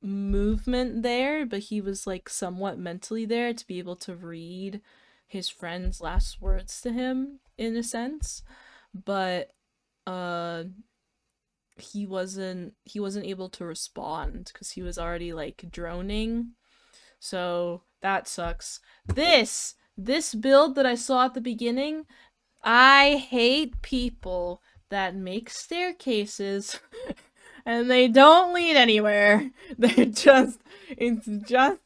movement there, but he was like somewhat mentally there to be able to read his friend's last words to him in a sense. But he wasn't able to respond because he was already like droning. So that sucks. This build that I saw at the beginning, I hate people that make staircases and they don't lead anywhere. It's just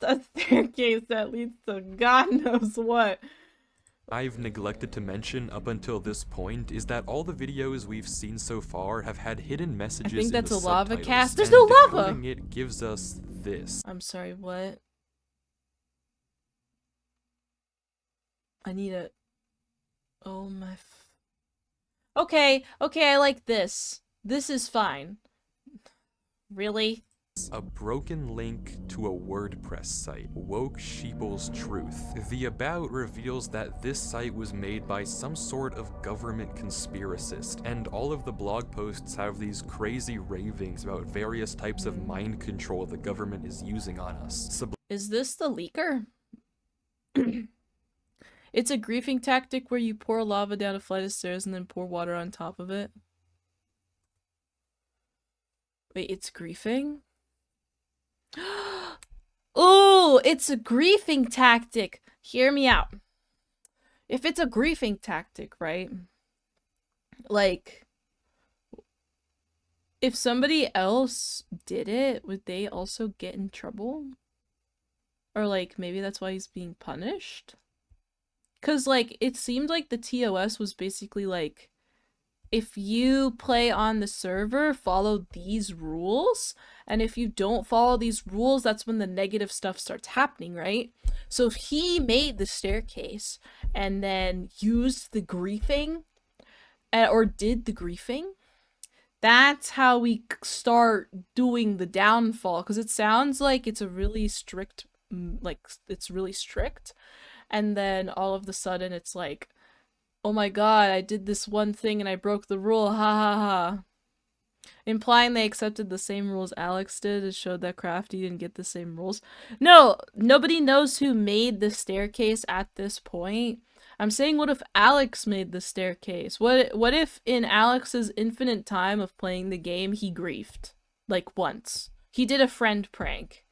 a staircase that leads to God knows what. I've neglected to mention up until this point is that all the videos we've seen so far have had hidden messages I think that's in a the lava subtitles, cast. There's and no lava! decoding it gives us this. I'm sorry, what? I need a... Oh my... Okay, I like this. This is fine. Really? A broken link to a WordPress site, Woke Sheeple's Truth. The About reveals that this site was made by some sort of government conspiracist, and all of the blog posts have these crazy ravings about various types of mind control the government is using on us. Is this the leaker? It's a griefing tactic where you pour lava down a flight of stairs and then pour water on top of it. Wait, it's griefing? Ooh, it's a griefing tactic. Hear me out. If it's a griefing tactic, right? Like, if somebody else did it, would they also get in trouble? Or like, maybe that's why he's being punished? Because, like, it seemed like the TOS was basically like, if you play on the server, follow these rules. And if you don't follow these rules, that's when the negative stuff starts happening, right? So if he made the staircase and then used the griefing, or did the griefing, that's how we start doing the downfall. Because it sounds like it's a really strict, like, it's really strict. And then all of a sudden it's like, oh my god, I did this one thing and I broke the rule, ha ha ha. Implying they accepted the same rules Alex did. It showed that Crafty didn't get the same rules. No, nobody knows who made the staircase at this point. I'm saying, what if Alex made the staircase? What if in Alex's infinite time of playing the game, he griefed? Like, once. He did a friend prank.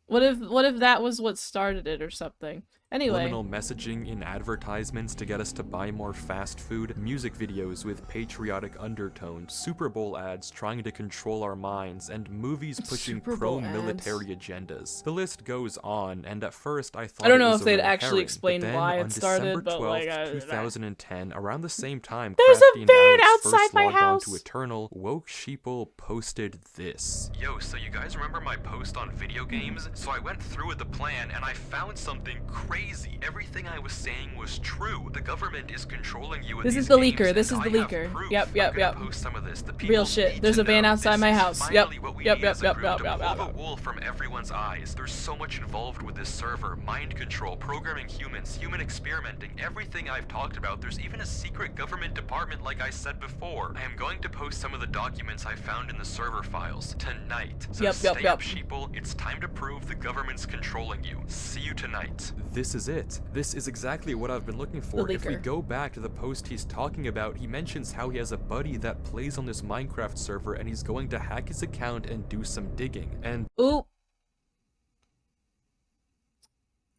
What if that was what started it or something? Anyway. Subliminal messaging in advertisements to get us to buy more fast food, music videos with patriotic undertones, Super Bowl ads trying to control our minds, and movies pushing Super Bowl pro-military agendas. The list goes on, and at first I thought I don't it know was if a they'd red actually herring, explain but then why it on started, December but, 12th, like, 2010, around the same time There's a Crafty and van Alex outside first my logged house. on to Eternal, Woke Sheeple posted this. Yo, so you guys remember my post on video games? So I went through with the plan and I found something crazy. Everything I was saying was true. The government is controlling you with This these is the games, leaker. This and is the I have leaker. proof. Yep, yep, I'm gonna yep. post some of this. The Real people shit. need There's to a van know. outside This my is house. finally Yep. what we Yep, need yep, as a yep, group yep, to yep, pull yep, the yep. wool from everyone's eyes. There's so much involved with this server. Mind control, programming humans, human experimenting, everything I've talked about. There's even a secret government department like I said before. I am going to post some of the documents I found in the server files tonight. So Yep, stay yep, yep. up, sheeple. It's time to prove the government's controlling you. See you tonight. This is it. This is exactly what I've been looking for. If we leaker. go back to the post he's talking about, he mentions how he has a buddy that plays on this Minecraft server and he's going to hack his account and do some digging. And Ooh.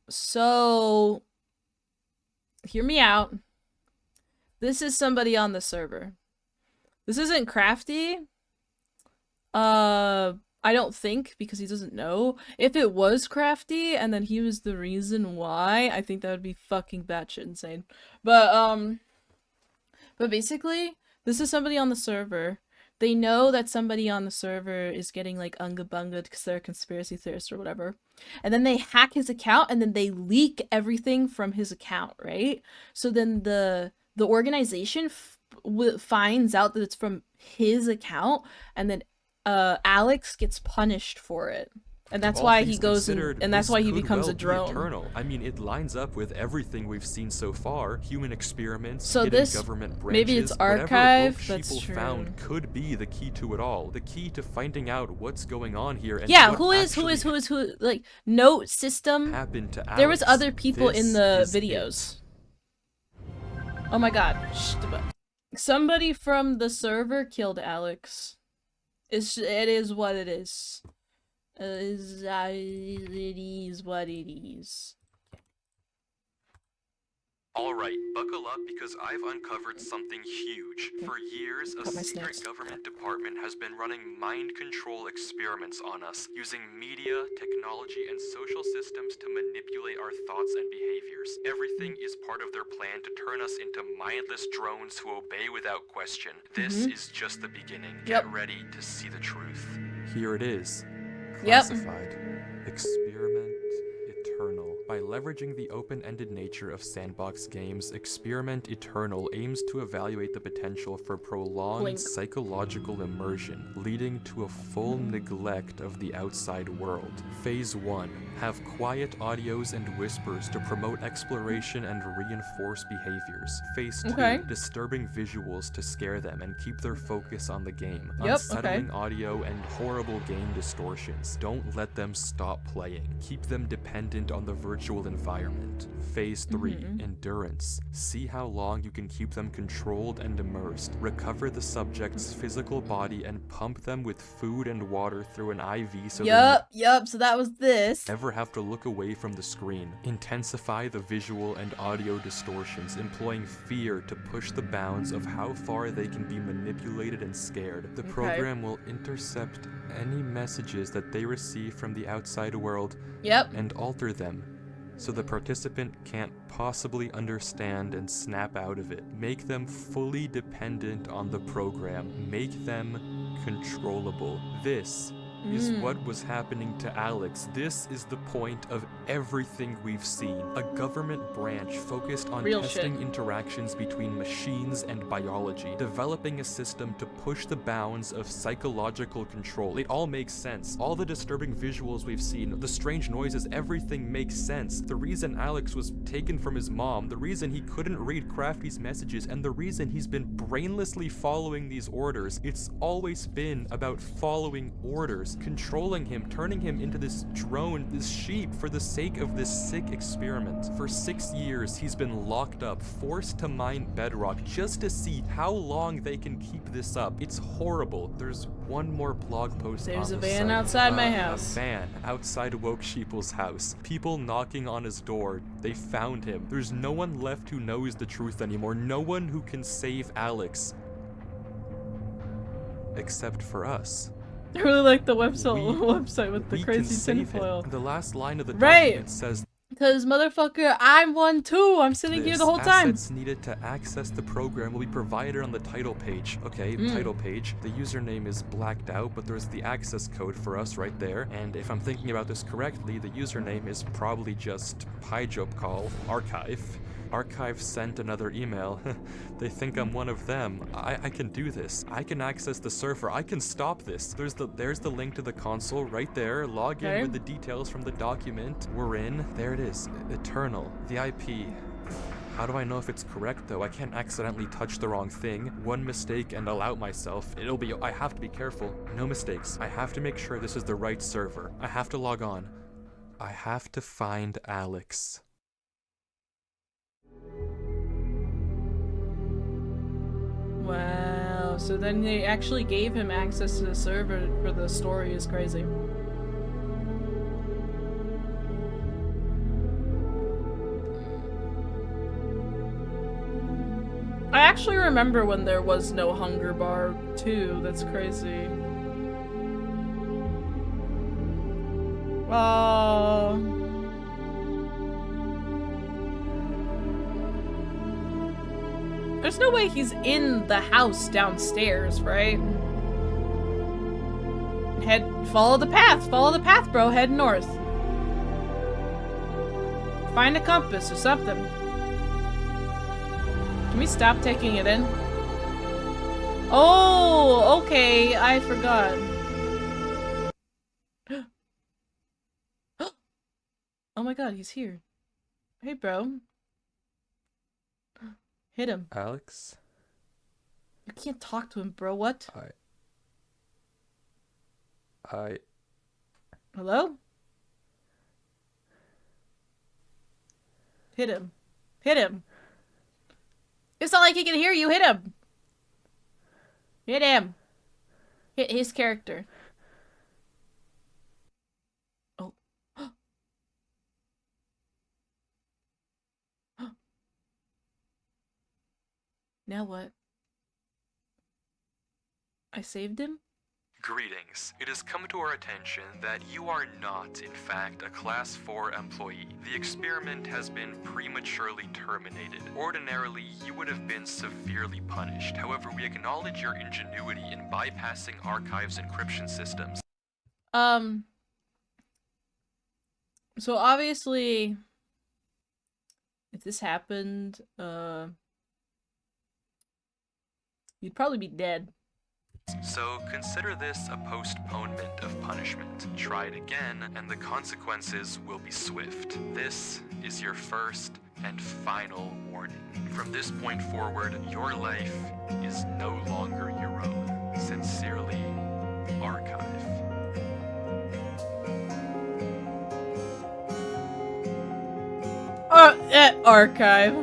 So, hear me out. This is somebody on the server. This isn't Crafty. I don't think, because he doesn't know. If it was Crafty and then he was the reason why, I think that would be fucking batshit insane. But basically, this is somebody on the server. They know that somebody on the server is getting like unga bunga because they're a conspiracy theorist or whatever. And then they hack his account and then they leak everything from his account, right? So then the organization finds out that it's from his account, and then Alex gets punished for it. And that's all why he things goes considered, and that's this why he could becomes well a be drone. Eternal. I mean, it lines up with everything we've seen so far. Human experiments, So hidden this- government branches, maybe it's whatever archive, Woke that's Sheeple true. found could be the key to it all. The key to finding out what's going on here and Yeah, what who is like note system. happened to Alex. There was other people in This the is videos. Oh my god. Somebody from the server killed Alex. It is what it is. It is what it is. Alright, buckle up because I've uncovered something huge. For years, a Cut my secret snaps. government department has been running mind control experiments on us, using media, technology, and social systems to manipulate our thoughts and behaviors. Everything is part of their plan to turn us into mindless drones who obey without question. This is just the beginning. Get Yep. ready to see the truth. Here it is. Yep. Classified. Experiment Eternal. By leveraging the open-ended nature of sandbox games, Experiment Eternal aims to evaluate the potential for prolonged Blink. psychological immersion, leading to a full neglect of the outside world. Phase 1. Have quiet audios and whispers to promote exploration and reinforce behaviors. Phase 2. Okay. Disturbing visuals to scare them and keep their focus on the game. Yep, Unsettling audio and horrible game distortions. Don't let them stop playing. Keep them dependent on the virtual environment. Phase 3. Endurance. See how long you can keep them controlled and immersed. Recover the subject's physical body and pump them with food and water through an IV so they Yup, so that was this. never have to look away from the screen. Intensify the visual and audio distortions, employing fear to push the bounds of how far they can be manipulated and scared. The Okay. program will intercept any messages that they receive from the outside world Yep. and alter them, so the participant can't possibly understand and snap out of it. Make them fully dependent on the program. Make them controllable. This is what was happening to Alex. This is the point of everything we've seen. A government branch focused on Real testing shit. interactions between machines and biology, developing a system to push the bounds of psychological control. It all makes sense. All the disturbing visuals we've seen, the strange noises, everything makes sense. The reason Alex was taken from his mom, the reason he couldn't read Crafty's messages, and the reason he's been brainlessly following these orders, it's always been about following orders. years, controlling him, turning him into this drone, this sheep, for the sake of this sick experiment. For 6 years, he's been locked up, forced to mine bedrock, just to see how long they can keep this up. It's horrible. There's one more blog post There's on a the van site. outside my house. A van outside Woke Sheeple's house. People knocking on his door. They found him. There's no one left who knows the truth anymore. No one who can save Alex. Except for us. I really like the website with the We can crazy save him. tinfoil. The last line of the Right. document says, Cause motherfucker, I'm one too. I'm sitting here the whole time. Assets needed to access the program will be provided on the title page. Okay, title page. The username is blacked out, but there's the access code for us right there. And if I'm thinking about this correctly, the username is probably just PyJobCall archive. Archive sent another email. They think I'm one of them. I can do this. I can access the server. I can stop this. There's the link to the console right there. Log in with the details from the document. We're in. There it is. Eternal. The IP. How do I know if it's correct though? I can't accidentally touch the wrong thing. One mistake and I'll out myself. I have to be careful. No mistakes. I have to make sure this is the right server. I have to log on. I have to find Alex. Wow, so then they actually gave him access to the server for the story is crazy. I actually remember when there was no hunger bar too, that's crazy. Oh. There's no way he's in the house downstairs, right? Follow the path, bro, head north. Find a compass or something. Can we stop taking it in? Oh, okay, I forgot. Oh my god, he's here. Hey, bro. Hit him. Alex? You can't talk to him, bro. What? Hello? Hit him. Hit him. It's not like he can hear you. Hit him. Hit him. Hit his character. Oh. Now what? I saved him? Greetings. It has come to our attention that you are not, in fact, a Class 4 employee. The experiment has been prematurely terminated. Ordinarily, you would have been severely punished. However, we acknowledge your ingenuity in bypassing Archive's encryption systems. So obviously, if this happened, you'd probably be dead. So consider this a postponement of punishment. Try it again, and the consequences will be swift. This is your first and final warning. From this point forward, your life is no longer your own. Sincerely, Archive. Archive.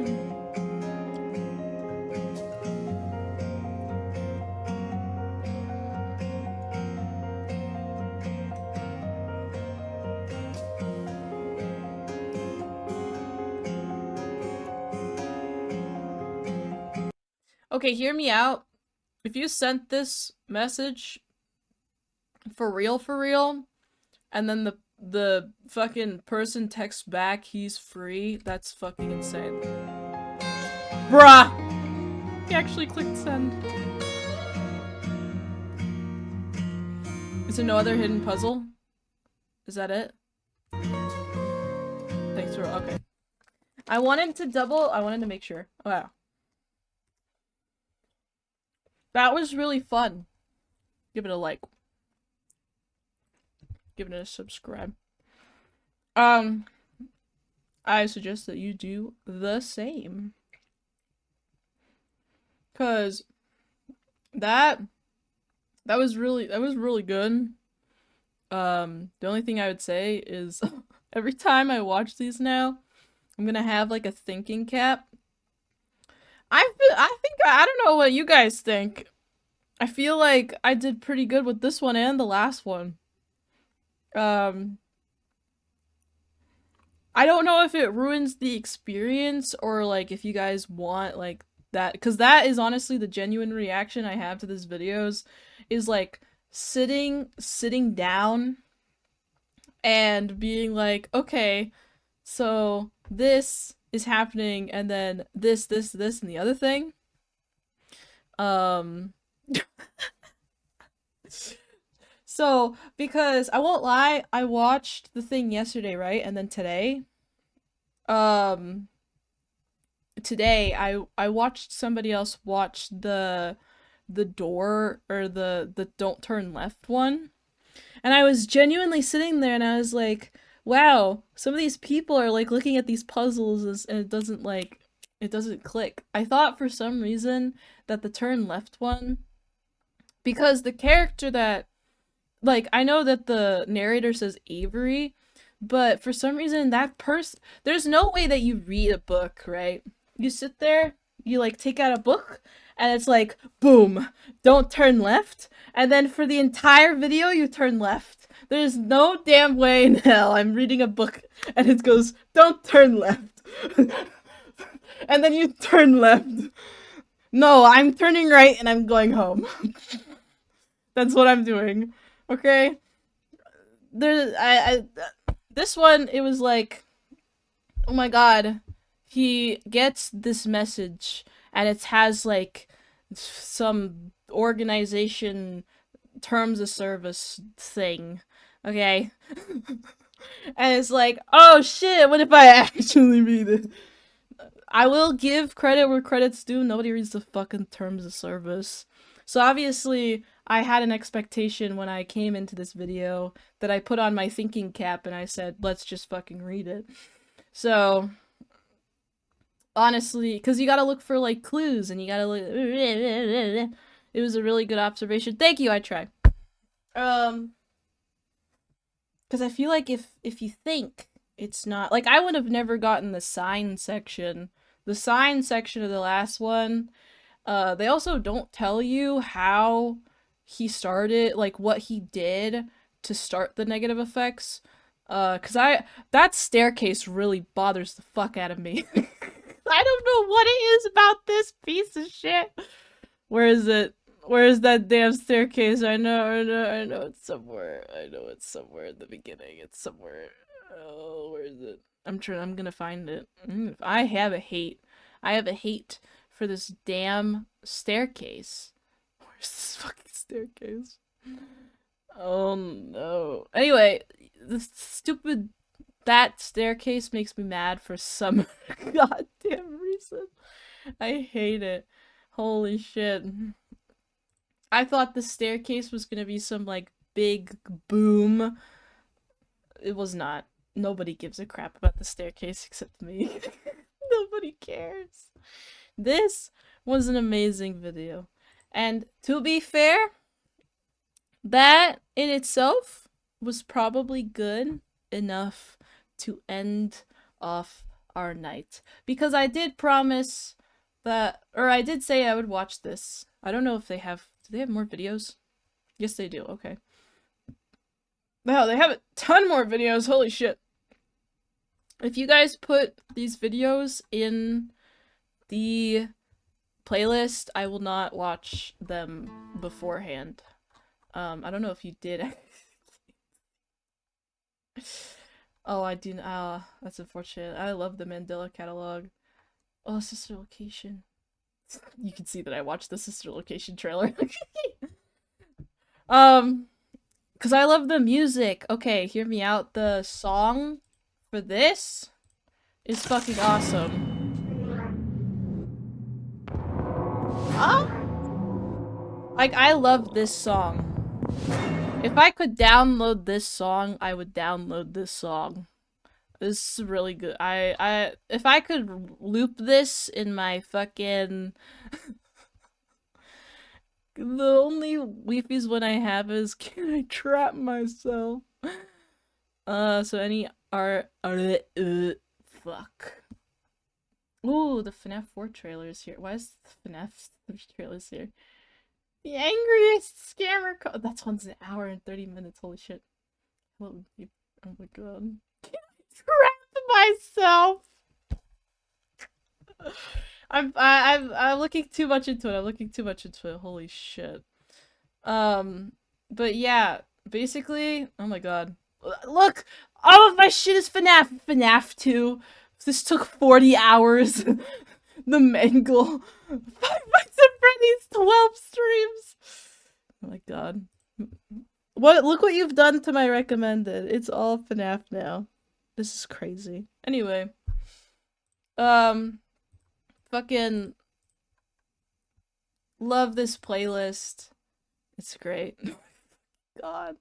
Okay, hear me out. If you sent this message for real, and then the fucking person texts back he's free, that's fucking insane. Bruh! He actually clicked send. Is there no other hidden puzzle? Is that it? Thanks for okay. I wanted to make sure. Wow. That was really fun. Give it a like. Give it a subscribe. I suggest that you do the same. 'Cause that was really good. The only thing I would say is every time I watch these now, I'm gonna have like a thinking cap. I don't know what you guys think. I feel like I did pretty good with this one and the last one. Um, I don't know if it ruins the experience or like if you guys want like that, because that is honestly the genuine reaction I have to these videos is like sitting down and being like, okay, so this is happening and then this and the other thing. Um so because I won't lie, I watched the thing yesterday, right? And then today, um today I watched somebody else watch the door or the don't turn left one. And I was genuinely sitting there and I was like, wow, some of these people are like looking at these puzzles and it doesn't click. I thought for some reason that the turn left one, because the character that, like, I know that the narrator says Avery, but for some reason that person, there's no way that you read a book, right? You sit there, you like take out a book, and it's like, boom, don't turn left, and then for the entire video you turn left. There's no damn way in hell I'm reading a book and it goes, don't turn left. And then you turn left. No, I'm turning right and I'm going home. That's what I'm doing. Okay? This one, it was like, oh my god, he gets this message and it has like some organization terms of service thing, okay? And it's like, oh shit, what if I actually read it? I will give credit where credit's due, nobody reads the fucking terms of service. So obviously, I had an expectation when I came into this video that I put on my thinking cap and I said, let's just fucking read it. So, honestly, because you gotta look for, like, clues, and you gotta look... It was a really good observation. Thank you, I try. Because I feel like if you think it's not... Like, I would have never gotten the sign section. The sign section of the last one, they also don't tell you how he started, like, what he did to start the negative effects. Because that staircase really bothers the fuck out of me. I don't know what it is about this piece of shit. Where is it? Where is that damn staircase? I know it's somewhere. I know it's somewhere in the beginning. It's somewhere. Oh, where is it? I'm gonna find it. I have a hate. I have a hate for this damn staircase. Where's this fucking staircase? Oh no. Anyway, that staircase makes me mad for some goddamn reason. I hate it. Holy shit. I thought the staircase was gonna be some, like, big boom. It was not. Nobody gives a crap about the staircase except me. Nobody cares. This was an amazing video. And to be fair, that in itself was probably good enough to end off our night. Because I did promise that, or I did say I would watch this. I don't know if they have, do they have more videos? Yes, they do, okay. Wow, they have a ton more videos, holy shit. If you guys put these videos in the playlist, I will not watch them beforehand. I don't know if you did. Oh, I do. That's unfortunate. I love the Mandela catalog. Oh, Sister Location. You can see that I watched the Sister Location trailer. Because I love the music. Okay, hear me out. The song for this is fucking awesome. Like, I love this song. If I could download this song, I would download this song. This is really good. If I could loop this in my fucking... The only Weefies one I have is can I trap myself? So any art fuck. Ooh, the FNAF 4 trailer is here. Why is the FNAF 3 trailers here? The angriest scammer that's one's an hour and 30 minutes, holy shit. Oh my god. Can I trap myself? I'm looking too much into it. I'm looking too much into it. Holy shit. But yeah, basically, oh my god. Look! All of my shit is FNAF! FNAF 2. This took 40 hours. The Mangle. 5 Nights at Freddy's 12 streams! Oh my god. Look what you've done to my recommended. It's all FNAF now. This is crazy. Anyway. Fucking love this playlist. It's great. God.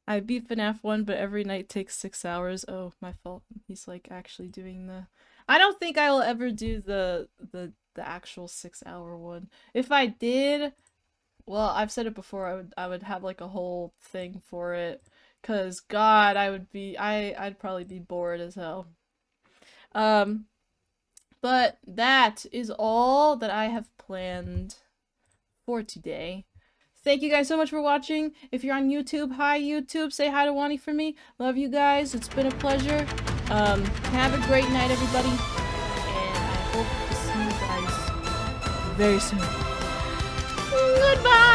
I beat FNAF 1, but every night takes 6 hours. Oh, my fault. He's like actually doing the... I don't think I will ever do the actual 6-hour one. If I did, well, I've said it before, I would have like a whole thing for it. Cause God, I'd probably be bored as hell. But that is all that I have planned for today. Thank you guys so much for watching. If you're on YouTube, hi YouTube. Say hi to Wani for me. Love you guys. It's been a pleasure. Have a great night, everybody. And I hope to see you guys very soon. Goodbye!